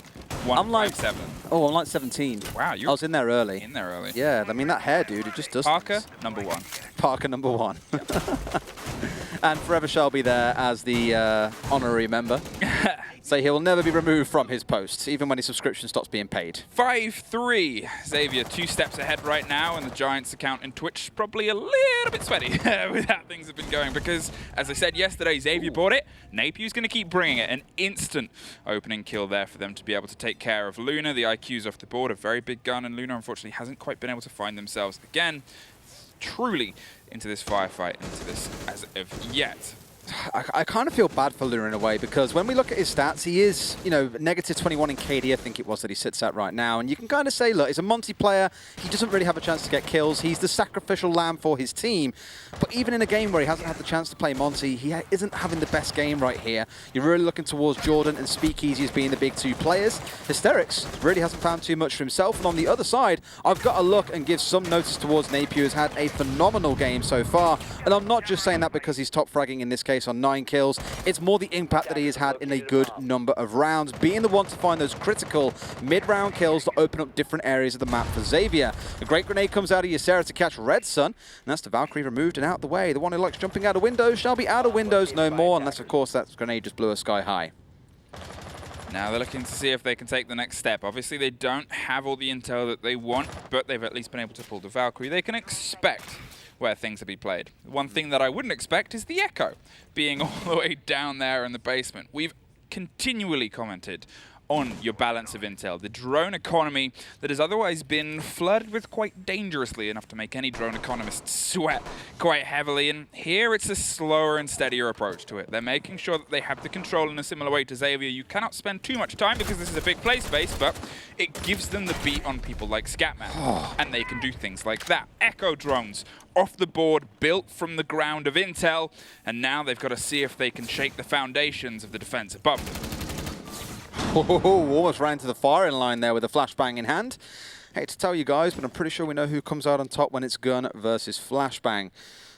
157. Oh, I'm like 17. Wow, I was in there early. In there early. Yeah, I mean that hair, dude, it just does. Parker, number 1. Parker, number 1. And Forever shall be there as the honorary member. So he will never be removed from his post, even when his subscription stops being paid. 5-3. Xavier 2 steps ahead right now, and the Giants account in Twitch probably a little bit sweaty with how things have been going because, as I said yesterday, Xavier bought it. Napew's going to keep bringing it. An instant opening kill there for them to be able to take care of Luna. The IQ's off the board, a very big gun, and Luna unfortunately hasn't quite been able to find themselves again truly into this firefight, into this as of yet. I kind of feel bad for Luna in a way because when we look at his stats, he is, you know, negative 21 in KD, I think it was that he sits at right now. And you can kind of say, look, he's a Monty player. He doesn't really have a chance to get kills. He's the sacrificial lamb for his team. But even in a game where he hasn't had the chance to play Monty, he isn't having the best game right here. You're really looking towards Jordan and Speakeasy as being the big two players. Hysterics really hasn't found too much for himself. And on the other side, I've got to look and give some notice towards Napier, who's had a phenomenal game so far. And I'm not just saying that because he's top fragging in this case on 9 kills. It's more the impact that he has had in a good number of rounds, being the one to find those critical mid-round kills to open up different areas of the map for Xavier. A great grenade comes out of Ysera to catch Red Sun, and that's the Valkyrie removed and out the way. The one who likes jumping out of windows shall be out of windows no more, unless, of course, that grenade just blew us sky high. Now they're looking to see if they can take the next step. Obviously, they don't have all the intel that they want, but they've at least been able to pull the Valkyrie. They can expect where things will be played. One thing that I wouldn't expect is the Echo being all the way down there in the basement. We've continually commented on your balance of intel, the drone economy that has otherwise been flirted with quite dangerously, enough to make any drone economist sweat quite heavily. And here it's a slower and steadier approach to it. They're making sure that they have the control in a similar way to Xavier. You cannot spend too much time because this is a big play space, but it gives them the beat on people like Scatman, and they can do things like that. Echo drones off the board, built from the ground of intel, and now they've got to see if they can shake the foundations of the defense above them. Almost ran to the firing line there with a flashbang in hand. Hate to tell you guys, but I'm pretty sure we know who comes out on top when it's gun versus flashbang.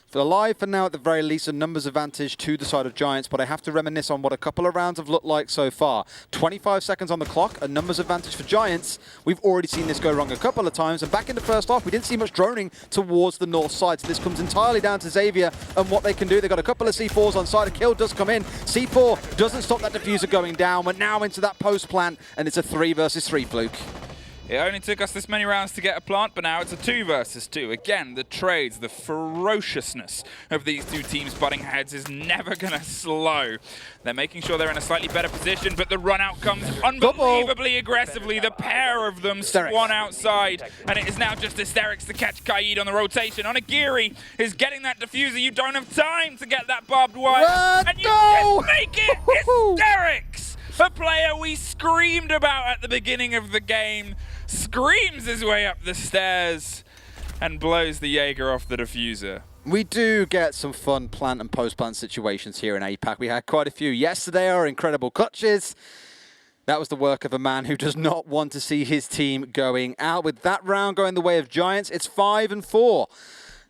For the live, for now, at the very least, a numbers advantage to the side of Giants, but I have to reminisce on what a couple of rounds have looked like so far. 25 seconds on the clock, a numbers advantage for Giants. We've already seen this go wrong a couple of times, and back in the first half, we didn't see much droning towards the north side, so this comes entirely down to Xavier and what they can do. They've got a couple of C4s on side, a kill does come in. C4 doesn't stop that diffuser going down. We're now into that post plant, and it's a 3 versus 3 fluke. It only took us this many rounds to get a plant, but now it's a 2 versus 2. Again, the trades, the ferociousness of these two teams butting heads is never going to slow. They're making sure they're in a slightly better position, but the run out comes unbelievably aggressively. The pair of them swan outside, and it is now just Hysterics to catch Kaid on the rotation. Onigiri is getting that diffuser. You don't have time to get that barbed wire, and you just make it. Hysterics, a player we screamed about at the beginning of the game, screams his way up the stairs and blows the Jaeger off the diffuser. We do get some fun plant and post-plant situations here in APAC. We had quite a few yesterday, our incredible clutches. That was the work of a man who does not want to see his team going out. With that round going the way of Giants, it's 5-4.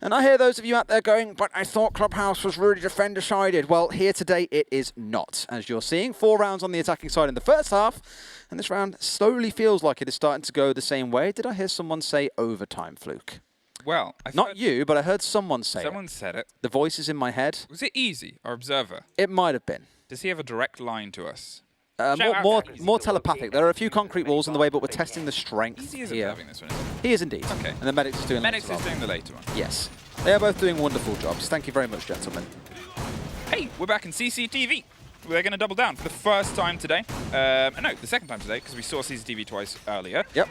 And I hear those of you out there going, but I thought Clubhouse was really defender-sided. Well, here today it is not. As you're seeing, 4 rounds on the attacking side in the first half, and this round slowly feels like it is starting to go the same way. Did I hear someone say overtime, Fluke? Well, not you, but I heard someone say it. Someone said it. The voice is in my head. Was it Easy, our observer? It might have been. Does he have a direct line to us? More telepathic. There are a few concrete walls in the way, but we're testing the strength Easy is here. observing this one, isn't He is indeed. Okay. And the Medics is doing Medics is doing the later one. Yes. They are both doing wonderful jobs. Thank you very much, gentlemen. Hey, we're back in CCTV. We're going to double down for the first time today. No, the second time today, because we saw CCTV twice earlier. Yep.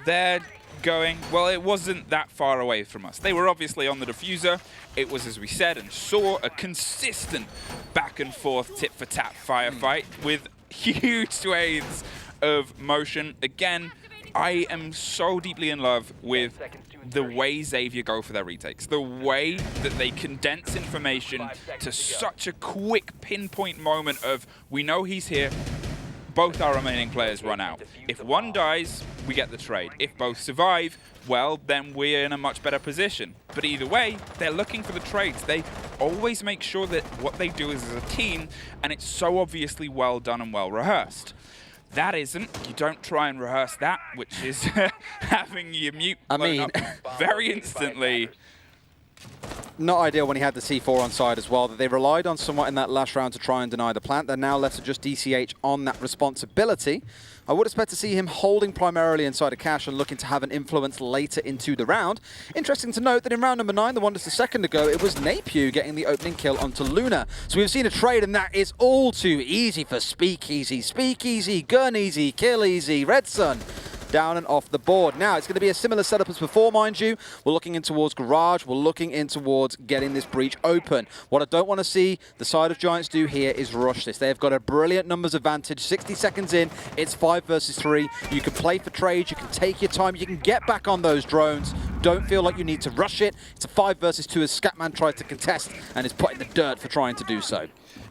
They're going, well, it wasn't that far away from us. They were obviously on the diffuser. It was, as we said and saw, a consistent back and forth tit-for-tat firefight with huge swathes of motion. Again, I am so deeply in love with the way Xavier go for their retakes, the way that they condense information to such a quick pinpoint moment of, we know he's here, both our remaining players run out. If one dies, we get the trade. If both survive, well, then we're in a much better position. But either way, they're looking for the trades. They always make sure that what they do is as a team, and it's so obviously well done and well rehearsed. That isn't. You don't try and rehearse that, which is having your mute blown up very instantly. not ideal when he had the C4 on side as well, that they relied on somewhat in that last round to try and deny the plant. They're now left to just DCH on that responsibility. I would expect to see him holding primarily inside of cache and looking to have an influence later into the round. Interesting to note that in round number 9, the one just a second ago, it was Map1 getting the opening kill onto Luna. So we've seen a trade, and that is all too easy for Speakeasy. Speakeasy, gun easy, kill easy, Red Sun. Down and off the board. Now, it's going to be a similar setup as before, mind you. We're looking in towards Garage. We're looking in towards getting this breach open. What I don't want to see the side of Giants do here is rush this. They've got a brilliant numbers advantage. 60 seconds in, it's 5 versus 3. You can play for trades. You can take your time. You can get back on those drones. Don't feel like you need to rush it. It's a 5 versus 2 as Scatman tries to contest and is put in the dirt for trying to do so.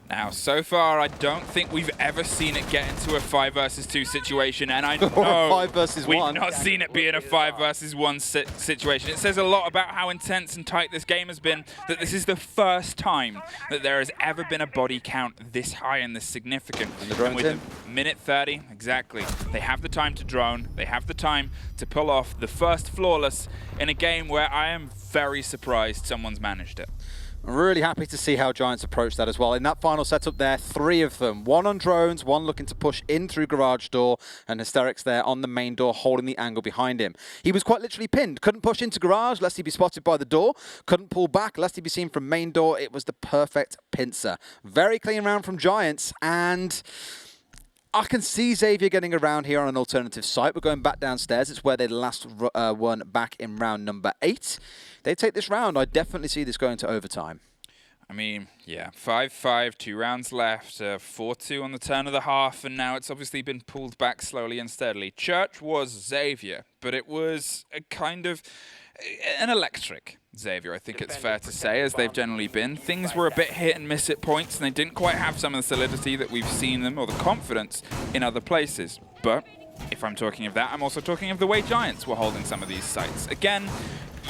Now, so far, I don't think we've ever seen it get into a 5 versus 2 situation, and I know or a 5 versus 1. We've not seen it be in a 5 versus 1 situation. It says a lot about how intense and tight this game has been, that this is the first time that there has ever been a body count this high and this significant. And with a minute 30, exactly. They have the time to drone. They have the time to pull off the first flawless in a game where I am very surprised someone's managed it. I'm really happy to see how Giants approach that as well. In that final setup there, 3 of them. 1 on drones, 1 looking to push in through garage door, and Hysterics there on the main door holding the angle behind him. He was quite literally pinned. Couldn't push into garage lest he be spotted by the door. Couldn't pull back lest he be seen from main door. It was the perfect pincer. Very clean round from Giants, and I can see Xavier getting around here on an alternative site. We're going back downstairs. It's where they last won back in round number 8. They take this round. I definitely see this going to overtime. I mean, yeah, 5-5, 2 rounds left, 4-2 on the turn of the half, and now it's obviously been pulled back slowly and steadily. Church was Xavier, but it was a kind of an electric Xavier, I think it's fair to say, as they've generally been. Things were a bit hit and miss at points, and they didn't quite have some of the solidity that we've seen them, or the confidence in other places. But if I'm talking of that, I'm also talking of the way Giants were holding some of these sites. Again,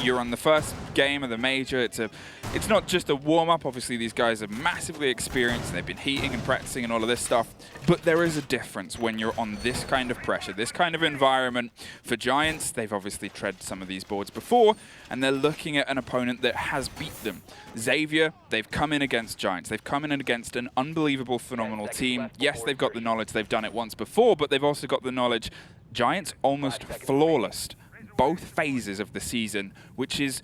you're on the first game of the major. It's not just a warm-up. Obviously, these guys are massively experienced, and they've been heating and practicing and all of this stuff. But there is a difference when you're on this kind of pressure, this kind of environment. For Giants, they've obviously tread some of these boards before, and they're looking at an opponent that has beat them. Xavier, they've come in against Giants. They've come in against an unbelievable, phenomenal team. Yes, they've got the knowledge. They've done it once before, but they've also got the knowledge. Giants almost flawless both phases of the season, which is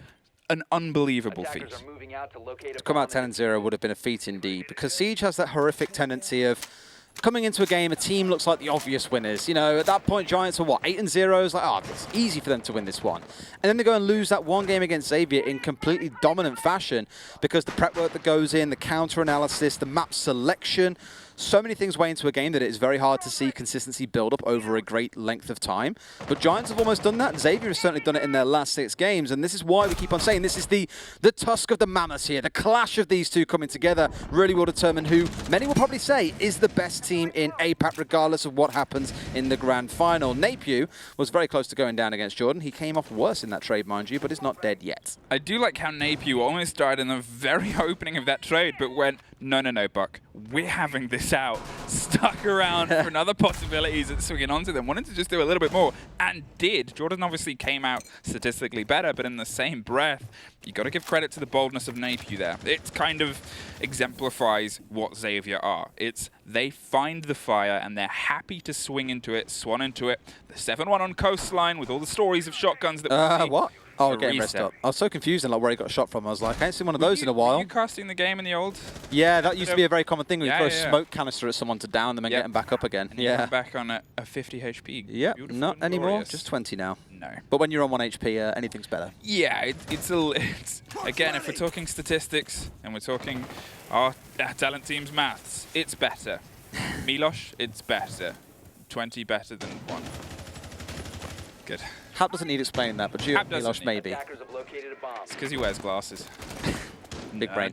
an unbelievable feat. To come out 10-0 would have been a feat indeed, because Siege has that horrific tendency of coming into a game, a team looks like the obvious winners. You know, at that point, Giants are what, 8-0? It's like, oh, it's easy for them to win this one. And then they go and lose that one game against Xavier in completely dominant fashion, because the prep work that goes in, the counter analysis, the map selection, so many things weigh into a game that it is very hard to see consistency build up over a great length of time. But Giants have almost done that. Xavier has certainly done it in their last 6 games. And this is why we keep on saying this is the tusk of the mammoths here. The clash of these two coming together really will determine who, many will probably say, is the best team in APAC, regardless of what happens in the grand final. Map1 was very close to going down against Jordan. He came off worse in that trade, mind you, but is not dead yet. I do like how Map1 almost died in the very opening of that trade, but went, no, Buck. We're having this out. Stuck around for another possibilities at swinging onto them. Wanted to just do a little bit more, and did. Jordan obviously came out statistically better, but in the same breath, you got to give credit to the boldness of Map1 there. It kind of exemplifies what Xavier are. It's they find the fire, and they're happy to swing into it, swan into it. The 7-1 on coastline with all the stories of shotguns that we see. What? Oh, getting messed up. I was so confused on like where he got shot from. I was like, I ain't seen one of those in a while. Were you casting the game in the old? Yeah, that used to be a very common thing. Where you throw a smoke canister at someone to down them and get them back up again. And back on a 50 HP. Yeah, not anymore. Just 20 now. No. But when you're on 1 HP, anything's better. Yeah, it's again, if we're talking statistics and we're talking our talent team's maths, it's better. Milosh, it's better. 20 better than 1. Good. Hap doesn't need explaining that, but you, Milosh, maybe. It's because he wears glasses. Big brain.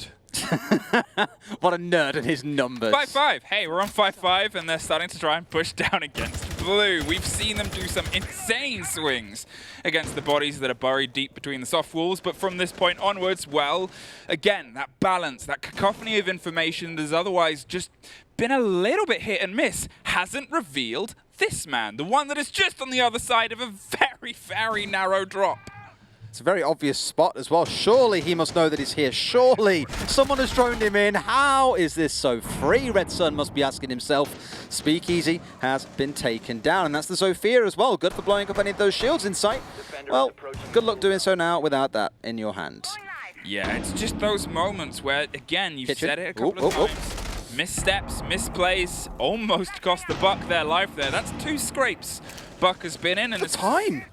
What a nerd and his numbers. 5-5. Hey, we're on 5-5, and they're starting to try and push down against Blue. We've seen them do some insane swings against the bodies that are buried deep between the soft walls, but from this point onwards, well, again, that balance, that cacophony of information that's otherwise just been a little bit hit and miss, hasn't revealed this man, the one that is just on the other side of a very, very narrow drop. It's a very obvious spot as well. Surely he must know that he's here. Surely someone has droned him in. How is this so free? Red Sun must be asking himself. Speakeasy has been taken down, and that's the Xavier as well. Good for blowing up any of those shields in sight. Well, good luck doing so now without that in your hand. Yeah, it's just those moments where, again, you've said it a couple of times. Missteps, misplays, almost cost the Buck their life there. That's 2 scrapes Buck has been in and has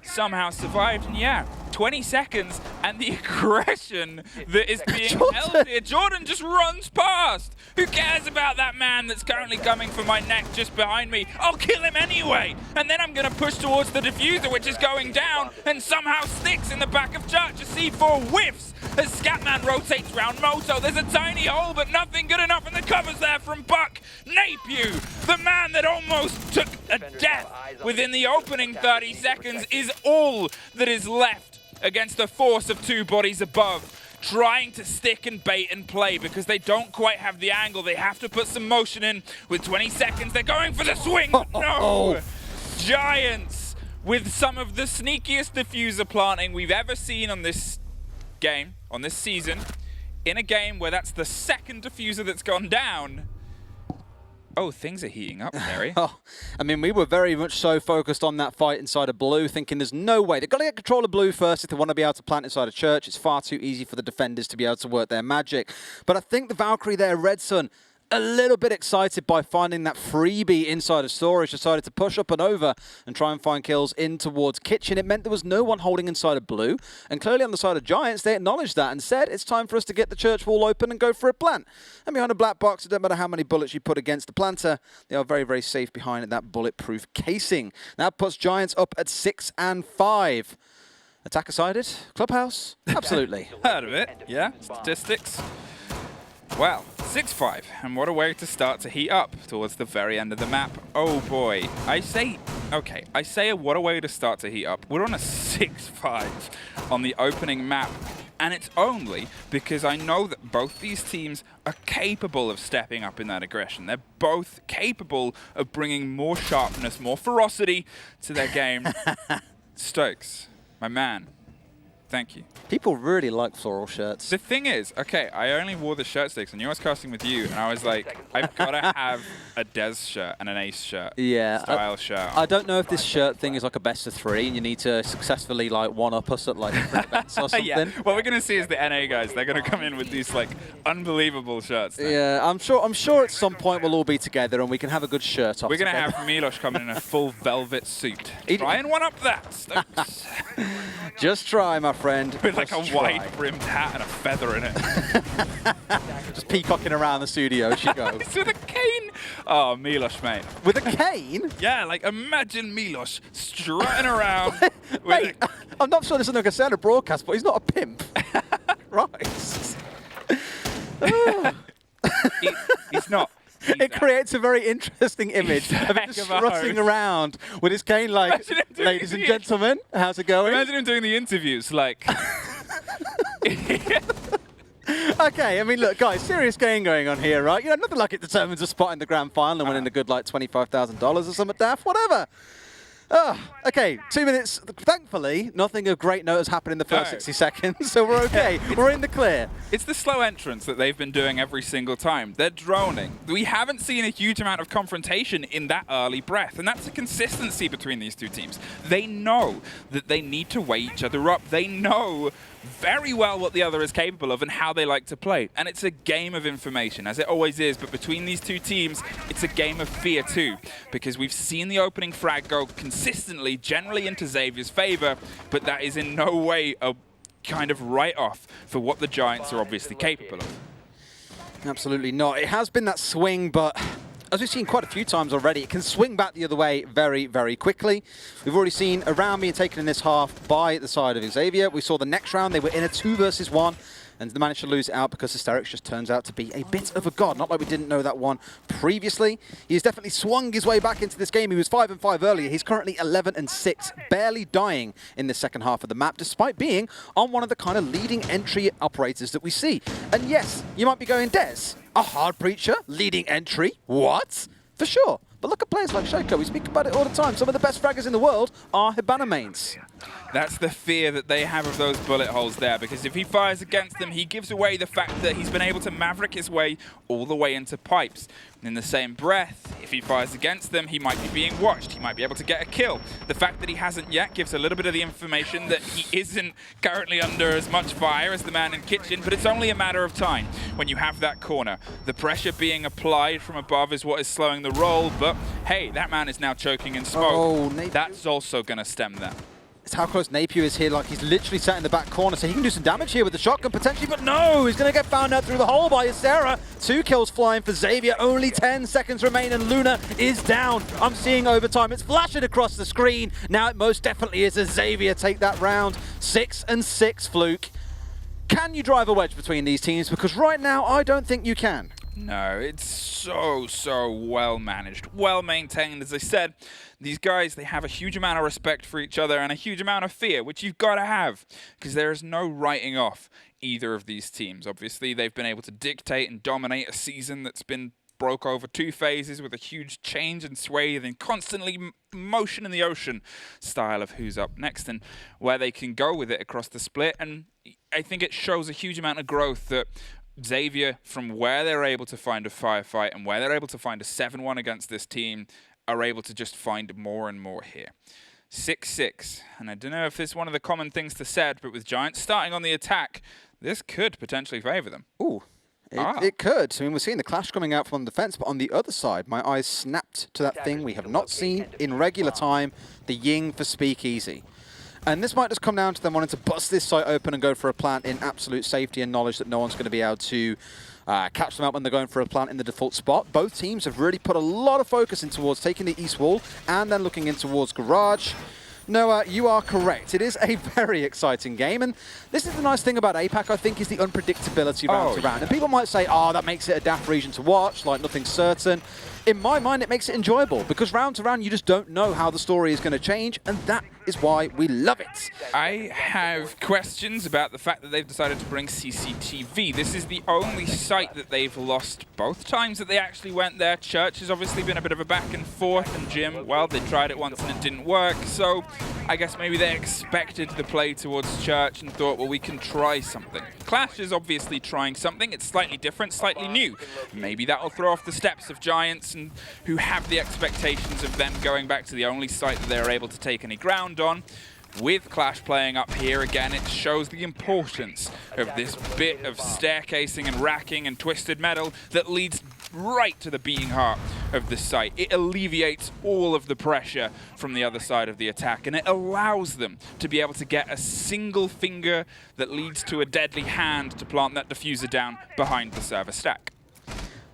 somehow survived. And yeah, 20 seconds and the aggression that is being held here. Jordan just runs past. Who cares about that man that's currently coming for my neck just behind me? I'll kill him anyway. And then I'm going to push towards the diffuser, which is going down and somehow sticks in the back of Church. A C4 whiffs as Scatman rotates round Moto. There's a tiny hole, but nothing good enough, and the cover's there from Buck. Napew, the man that almost took a death within the opening 30 seconds, is all that is left against a force of 2 bodies above, trying to stick and bait and play because they don't quite have the angle. They have to put some motion in with 20 seconds. They're going for the swing, but no! Giants with some of the sneakiest diffuser planting we've ever seen on this game, on this season, in a game where that's the 2nd diffuser that's gone down. Oh, things are heating up, Mary. I mean, we were very much so focused on that fight inside of Blue, thinking there's no way. They've got to get control of Blue first if they want to be able to plant inside of Church. It's far too easy for the defenders to be able to work their magic. But I think the Valkyrie there, Red Sun, a little bit excited by finding that freebie inside of Storage, decided to push up and over and try and find kills in towards Kitchen. It meant there was no one holding inside of Blue, and clearly on the side of Giants, they acknowledged that and said, it's time for us to get the Church wall open and go for a plant. And behind a black box, it doesn't matter how many bullets you put against the planter, they are very, very safe behind that bulletproof casing. That puts Giants up at 6 and 5. Attacker-sided? Clubhouse? Absolutely. Heard of it, yeah. Statistics. Well, 6-5, and what a way to start to heat up towards the very end of the map. Oh boy, what a way to start to heat up. We're on a 6-5 on the opening map, and it's only because I know that both these teams are capable of stepping up in that aggression. They're both capable of bringing more sharpness, more ferocity to their game. Stokes, my man. Thank you. People really like floral shirts. The thing is, okay, I only wore the shirt sticks, and I was casting with you, and I was like, I've got to have a Des shirt and an Ace shirt. Yeah. Style shirt. I don't know if this shirt thing is like a best of 3, and you need to successfully like one-up us at like different events or something. Yeah. What we're gonna see is the NA guys. They're gonna come in with these like unbelievable shirts. Now. Yeah, I'm sure at some point we'll all be together and we can have a good shirt off. We're gonna have Milos coming in a full velvet suit. Try and one up that, Stokes. Just try, my friend. With like a wide-brimmed hat and a feather in it. Just peacocking around the studio, she goes. With a cane. Oh, Milos, mate. With a cane? Yeah, like imagine Milos strutting around. Mate, I'm not sure this is like a standard broadcast, but he's not a pimp. Right. He's not. It creates a very interesting image of him just strutting around with his cane like, ladies and gentlemen, how's it going? Imagine him doing the interviews like... Okay, I mean, look, guys, serious game going on here, right? You know, nothing like it determines a spot in the grand final and winning a good, like, $25,000 or something daft, whatever. Okay, 2 minutes. Thankfully, nothing of great note has happened in the first 60 seconds, so we're okay. We're in the clear. It's the slow entrance that they've been doing every single time. They're droning. We haven't seen a huge amount of confrontation in that early breath, and that's a consistency between these two teams. They know that they need to weigh each other up. They know very well what the other is capable of and how they like to play. And it's a game of information, as it always is, but between these two teams, it's a game of fear too, because we've seen the opening frag go consistently, generally into Xavier's favor, but that is in no way a kind of write-off for what the Giants are obviously capable of. Absolutely not. It has been that swing, but as we've seen quite a few times already, it can swing back the other way very, very quickly. We've already seen a round being taken in this half by the side of Xavier. We saw the next round, they were in a 2 versus 1, and they managed to lose it out because Hysterics just turns out to be a bit of a god. Not like we didn't know that one previously. He's definitely swung his way back into this game. He was 5-5 earlier. He's currently 11-6, barely dying in the second half of the map, despite being on one of the kind of leading entry operators that we see. And yes, you might be going, Des, a hard breacher, leading entry, what? For sure. But look at players like Shoko. We speak about it all the time. Some of the best fraggers in the world are Hibana mains. That's the fear that they have of those bullet holes there, because if he fires against them, he gives away the fact that he's been able to Maverick his way all the way into pipes. And in the same breath, if he fires against them, he might be being watched. He might be able to get a kill. The fact that he hasn't yet gives a little bit of the information that he isn't currently under as much fire as the man in kitchen, but it's only a matter of time when you have that corner. The pressure being applied from above is what is slowing the roll, but hey, that man is now choking in smoke. Oh, that's also going to stem that. It's how close Napier is here, like he's literally sat in the back corner, so he can do some damage here with the shotgun potentially, but no, he's going to get found out through the hole by Ysera. 2 kills flying for Xavier, only 10 seconds remain, and Luna is down. I'm seeing overtime, it's flashing across the screen. Now it most definitely is a Xavier take that round. 6-6, Fluke. Can you drive a wedge between these teams? Because right now, I don't think you can. No, it's so well managed, well maintained. As I said, these guys, they have a huge amount of respect for each other and a huge amount of fear, which you've got to have, because there is no writing off either of these teams. Obviously, they've been able to dictate and dominate a season that's been broke over 2 phases with a huge change and swathe and constantly motion in the ocean style of who's up next and where they can go with it across the split. And I think it shows a huge amount of growth that Xavier, from where they're able to find a firefight and where they're able to find a 7-1 against this team, are able to just find more and more here. 6-6, and I don't know if it's one of the common things to said, but with Giants starting on the attack, this could potentially favor them. Ooh. It could. I mean, we're seeing the clash coming out from the defense, but on the other side, my eyes snapped to that thing we have not seen in regular time, the Ying for Speakeasy. And this might just come down to them wanting to bust this site open and go for a plant in absolute safety and knowledge that no one's going to be able to catch them out when they're going for a plant in the default spot. Both teams have really put a lot of focus in towards taking the east wall and then looking in towards garage. Noah, you are correct. It is a very exciting game, and this is the nice thing about APAC, I think, is the unpredictability round to round. And people might say, oh, that makes it a daft region to watch, like nothing's certain. In my mind, it makes it enjoyable, because round to round, you just don't know how the story is going to change, and that is why we love it. I have questions about the fact that they've decided to bring CCTV. This is the only site that they've lost both times that they actually went there. Church has obviously been a bit of a back and forth, and Jim, well, they tried it once and it didn't work, so I guess maybe they expected the play towards Church and thought, well, we can try something. Clash is obviously trying something. It's slightly different, slightly new. Maybe that'll throw off the steps of Giants, and who have the expectations of them going back to the only site that they're able to take any ground on. With Clash playing up here again, it shows the importance of this bit of staircasing and racking and twisted metal that leads right to the beating heart of the site. It alleviates all of the pressure from the other side of the attack, and it allows them to be able to get a single finger that leads to a deadly hand to plant that diffuser down behind the server stack.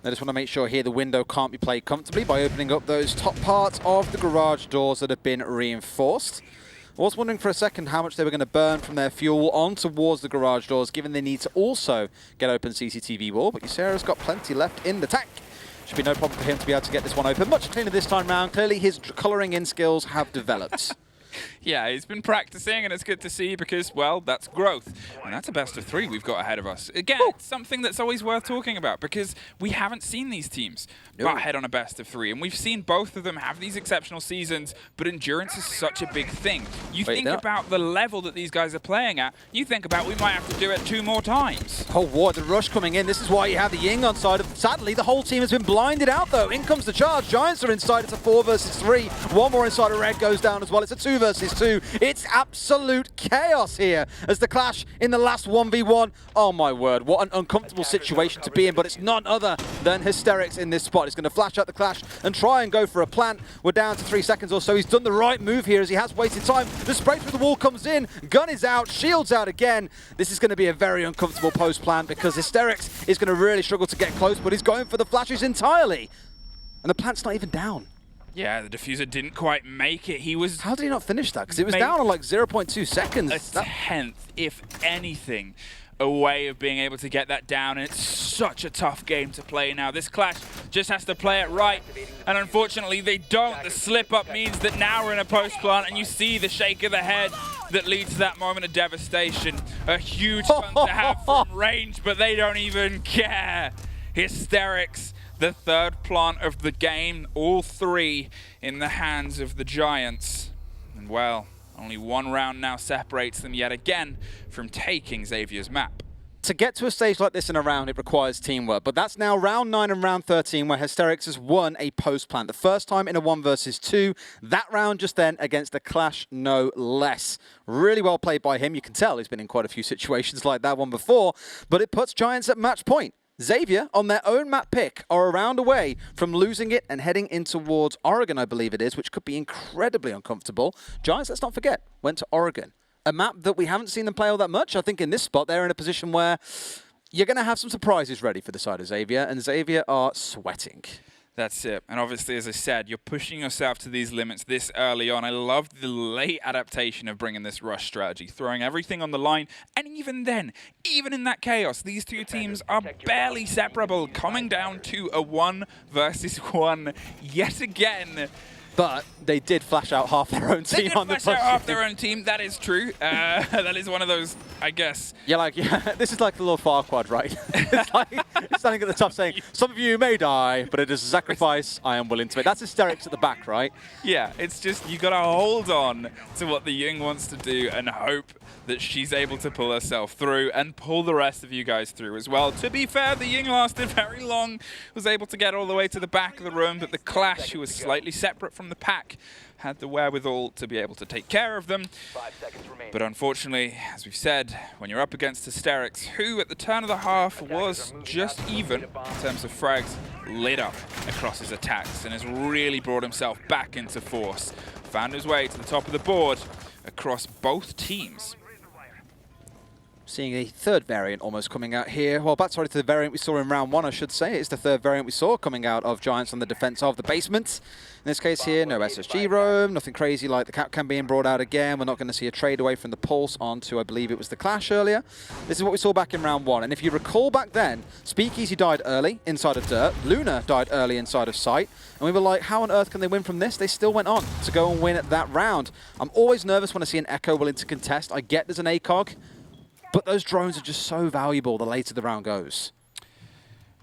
I just want to make sure here the window can't be played comfortably by opening up those top parts of the garage doors that have been reinforced. I was wondering for a second how much they were going to burn from their fuel on towards the garage doors, given they need to also get open CCTV wall, but Ysera's got plenty left in the tank. Should be no problem for him to be able to get this one open. Much cleaner this time round. Clearly his colouring in skills have developed. Yeah, he's been practicing, and it's good to see because, well, that's growth. And that's a best of 3 we've got ahead of us. Again, it's something that's always worth talking about because we haven't seen these teams butt head on a best of 3. And we've seen both of them have these exceptional seasons, but endurance is such a big thing. You think about the level that these guys are playing at, you think about we might have to do it 2 more times. Oh, what, the rush coming in. This is why you have the Ying on side. Sadly, the whole team has been blinded out, though. In comes the charge. Giants are inside. It's a 4 versus 3. One more inside of Red goes down as well. It's a 2 versus 2. It's absolute chaos here as the clash in the last 1v1. Oh my word, what an uncomfortable situation to be in, but it's none other than Hysterics in this spot. He's going to flash out the clash and try and go for a plant. We're down to 3 seconds or so. He's done the right move here as he has wasted time. The spray through the wall comes in, gun is out, shield's out again. This is going to be a very uncomfortable post plant because Hysterics is going to really struggle to get close, but he's going for the flashes entirely. And the plant's not even down. Yeah, the diffuser didn't quite make it. He was... How did he not finish that? Because it was down on like 0.2 seconds. A tenth, if anything, away of being able to get that down. And it's such a tough game to play now. This clash just has to play it right. And unfortunately, they don't. The slip-up means that now we're in a post-plant, and you see the shake of the head that leads to that moment of devastation. A huge fun to have from range, but they don't even care. Hysterics The third plant of the game, all three in the hands of the Giants. And well, only one round now separates them yet again from taking Xavier's map. To get to a stage like this in a round, it requires teamwork. But that's now round 9 and round 13, where Hysterics has won a post plant. The first time in a 1 versus 2. That round just then against the Clash, no less. Really well played by him. You can tell he's been in quite a few situations like that one before. But it puts Giants at match point. Xavier, on their own map pick, are a round away from losing it and heading in towards Oregon, I believe it is, which could be incredibly uncomfortable. Giants, let's not forget, went to Oregon. A map that we haven't seen them play all that much. I think in this spot, they're in a position where you're going to have some surprises ready for the side of Xavier, and Xavier are sweating. That's it. And obviously, as I said, you're pushing yourself to these limits this early on. I love the late adaptation of bringing this rush strategy, throwing everything on the line. And even then, even in that chaos, these two teams are barely separable, coming down to a 1 versus 1 yet again. But they did flash out half their own team on the push. They did flash out half their own team. That is true. That is one of those, I guess. Yeah, this is like the little Farquaad, right? It's like standing at the top saying, some of you may die, but it is a sacrifice I am willing to make. That's Hysterics at the back, right? Yeah, it's just you got to hold on to what the Ying wants to do and hope that she's able to pull herself through and pull the rest of you guys through as well. To be fair, the Ying lasted very long, was able to get all the way to the back of the room, but the Clash, who was slightly separate from the pack, had the wherewithal to be able to take care of them. But unfortunately, as we've said, when you're up against Hysterics, who at the turn of the half was just even in terms of frags, lit up across his attacks and has really brought himself back into force. Found his way to the top of the board across both teams. Seeing a third variant almost coming out here. Well, back to the variant we saw in round 1, I should say. It's the third variant we saw coming out of Giants on the defense of the basement. In this case here, no SSG roam, nothing crazy like the Capcan being brought out again. We're not going to see a trade away from the Pulse onto, I believe it was the Clash earlier. This is what we saw back in round 1. And if you recall back then, Speakeasy died early inside of Dirt. Luna died early inside of Sight. And we were like, how on earth can they win from this? They still went on to go and win at that round. I'm always nervous when I see an Echo willing to contest. I get there's an ACOG. But those drones are just so valuable the later the round goes.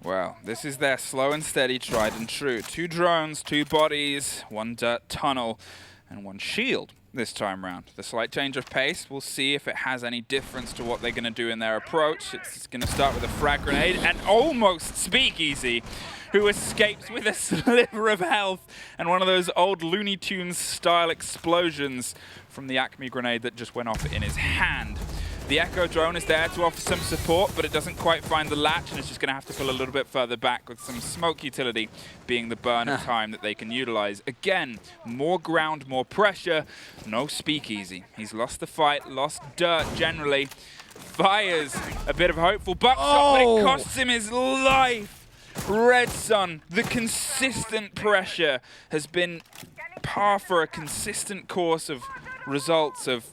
Well, this is their slow and steady, tried and true. 2 drones, 2 bodies, 1 dirt tunnel, and 1 shield this time round. The slight change of pace, we'll see if it has any difference to what they're going to do in their approach. It's going to start with a frag grenade and almost Speakeasy, who escapes with a sliver of health and one of those old Looney Tunes style explosions from the Acme grenade that just went off in his hand. The Echo drone is there to offer some support, but it doesn't quite find the latch, and it's just going to have to pull a little bit further back with some smoke utility being the burn of time that they can utilize. Again, more ground, more pressure, no Speakeasy. He's lost the fight, lost Dirt generally. Fires a bit of hopeful buckshot, but it costs him his life. Red Sun, the consistent pressure has been par for a consistent course of results of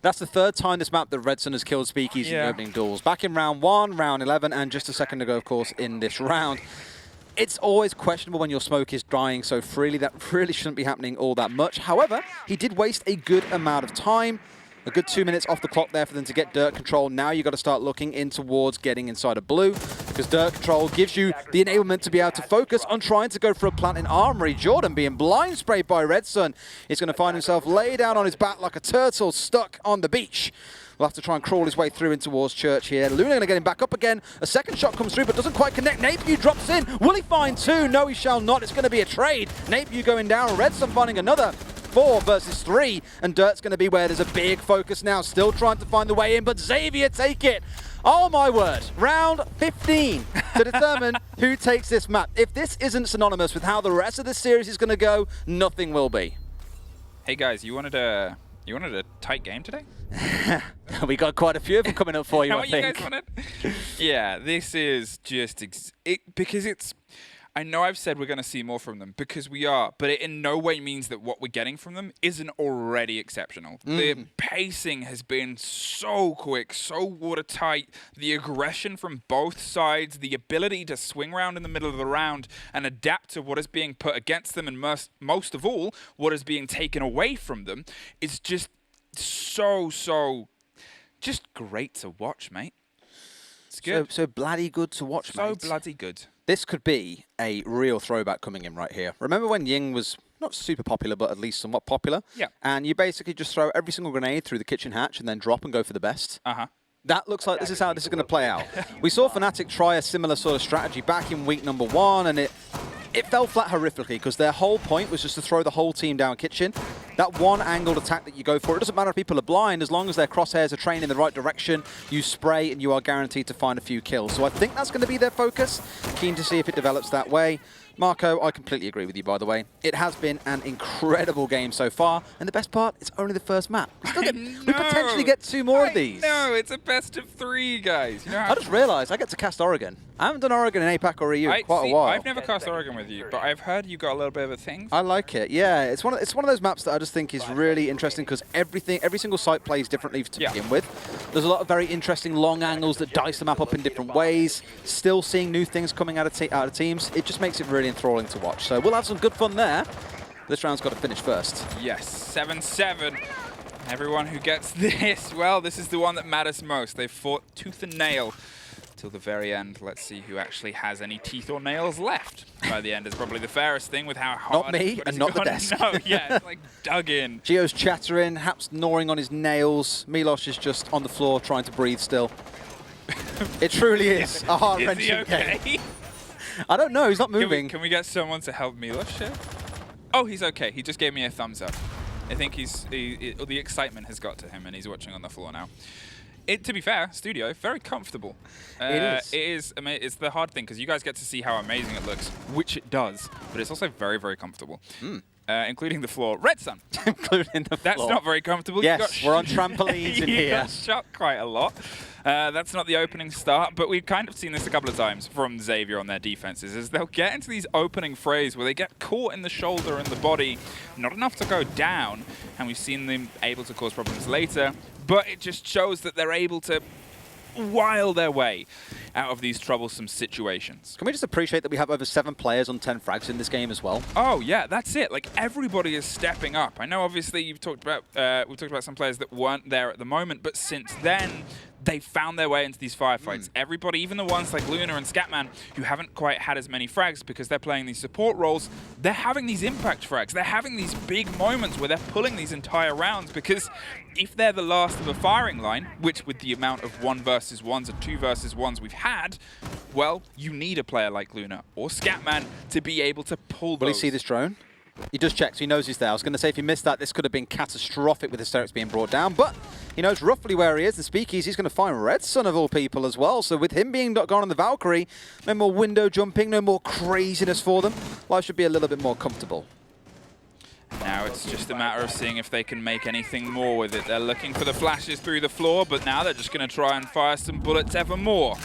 That's the third time this map that Red Sun has killed Speakeasy in the opening duels. Back in round 1, round 11, and just a second ago, of course, in this round. It's always questionable when your smoke is drying so freely. That really shouldn't be happening all that much. However, he did waste a good amount of time. A good 2 minutes off the clock there for them to get Dirt control. Now you've got to start looking in towards getting inside of Blue, because Dirt control gives you the enablement to be able to focus on trying to go for a plant in Armory. Jordan being blind sprayed by Red Sun is going to find himself laid down on his back like a turtle stuck on the beach. We'll have to try and crawl his way through in towards Church here. Luna going to get him back up again. A second shot comes through, but doesn't quite connect. Napier drops in. Will he find 2? No, he shall not. It's going to be a trade. Napier going down. Red Sun finding another. 4 versus 3, and Dirt's going to be where there's a big focus now, still trying to find the way in, but Xavier take it. Oh my word, round 15 to determine who takes this map. If this isn't synonymous with how the rest of the series is going to go, nothing will be. Hey guys, you wanted a tight game today? We got quite a few of them coming up for you, I think. You guys wanted? Yeah, this is just because it's. I know I've said we're going to see more from them, because we are, but it in no way means that what we're getting from them isn't already exceptional. The pacing has been so quick, so watertight. The aggression from both sides, the ability to swing around in the middle of the round and adapt to what is being put against them, and most of all, what is being taken away from them, is just so just great to watch, mate. It's good. So bloody good to watch, mate. So bloody good. This could be a real throwback coming in right here. Remember when Ying was not super popular, but at least somewhat popular? Yeah. And you basically just throw every single grenade through the kitchen hatch and then drop and go for the best? Uh-huh. That looks like this is how this is going to play out. We saw Fnatic try a similar sort of strategy back in week number 1, and it fell flat horrifically because their whole point was just to throw the whole team down kitchen. That one angled attack that you go for, it doesn't matter if people are blind, as long as their crosshairs are trained in the right direction, you spray and you are guaranteed to find a few kills. So I think that's going to be their focus. Keen to see if it develops that way. Marco, I completely agree with you, by the way. It has been an incredible game so far, and the best part, it's only the first map. We potentially get 2 more of these. No, it's a best of 3, guys. You know I just realised I get to cast Oregon. I haven't done Oregon in APAC or EU in quite a while. I've never cast Oregon with you, but I've heard you got a little bit of a thing. I like it. Yeah, it's one of those maps that I just think is really interesting because every single site plays differently to begin with. There's a lot of very interesting long angles that dice the map up in different ways. Still seeing new things coming out of teams. It just makes it really enthralling to watch. So we'll have some good fun there. This round's got to finish first. Yes, 7-7. Everyone who gets this, well, this is the one that matters most. They've fought tooth and nail till the very end. Let's see who actually has any teeth or nails left by the end. Is probably the fairest thing with how hard. Not me, and not the desk. No, yeah, it's like dug in. Gio's chattering, Hap's gnawing on his nails. Milos is just on the floor trying to breathe still. It truly is a heart-wrenching game. I don't know, he's not moving. Can we get someone to help Milos here? Oh, he's okay. He just gave me a thumbs up. I think the excitement has got to him and he's watching on the floor now. To be fair, studio, very comfortable. It is. It's the hard thing because you guys get to see how amazing it looks, which it does, but it's also very, very comfortable. Including the floor. Red Sun. Including the floor. That's not very comfortable. Yes, we're on trampolines in here. You got shot quite a lot. That's not the opening start, but we've kind of seen this a couple of times from Xavier on their defenses, is they'll get into these opening frays where they get caught in the shoulder and the body, not enough to go down, and we've seen them able to cause problems later, but it just shows that they're able to wile their way out of these troublesome situations. Can we just appreciate that we have over 7 players on 10 frags in this game as well? Oh yeah, that's it. Like everybody is stepping up. I know obviously you've talked about we've talked about some players that weren't there at the moment, but since then they found their way into these firefights. Everybody, even the ones like Luna and Scatman, who haven't quite had as many frags because they're playing these support roles, they're having these impact frags. They're having these big moments where they're pulling these entire rounds because if they're the last of a firing line, which with the amount of 1 versus 1s and 2 versus 1s we've had, well, you need a player like Luna or Scatman to be able to pull those. Will he see this drone? He does check, so he knows he's there. I was going to say, if he missed that, this could have been catastrophic with Hysterics being brought down, but he knows roughly where he is, and Speakeasy he's going to find Red Sun of all people as well. So with him being gone on the Valkyrie, no more window jumping, no more craziness for them. Life should be a little bit more comfortable. Now it's just a matter of seeing if they can make anything more with it. They're looking for the flashes through the floor, but now they're just going to try and fire some bullets ever more.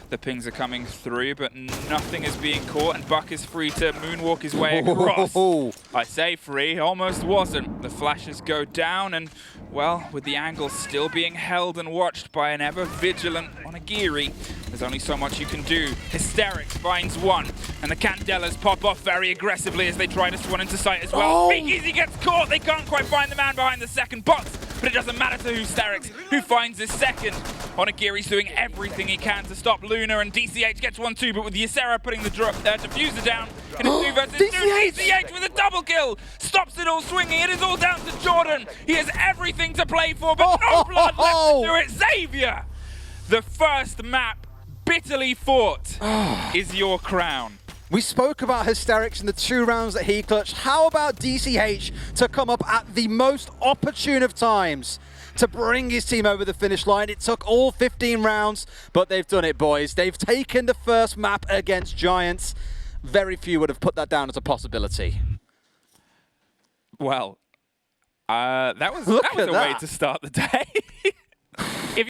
The pings are coming through, but nothing is being caught, and Buck is free to moonwalk his way across. I say free, almost wasn't. The flashes go down, and, well, with the angle still being held and watched by an ever-vigilant Onigiri, there's only so much you can do. Hysterics finds one, and the Candelas pop off very aggressively as they try to swan into sight as well. Speakeasy gets caught! They can't quite find the man behind the second box, but it doesn't matter to Hysterics, who finds his second. Onigiri's doing everything he can to stop Luna, and DCH gets 1 too, but with Ysera putting the diffuser down in a 2 versus 2, DCH with a double kill stops it all swinging. It is all down to Jordan. He has everything to play for, but no blood left to do it. Xavier, the first map bitterly fought is your crown. We spoke about Hysterics in the 2 rounds that he clutched. How about DCH to come up at the most opportune of times to bring his team over the finish line? It took all 15 rounds, but they've done it, boys. They've taken the first map against Giants. Very few would have put that down as a possibility. Well, that was a way to start the day.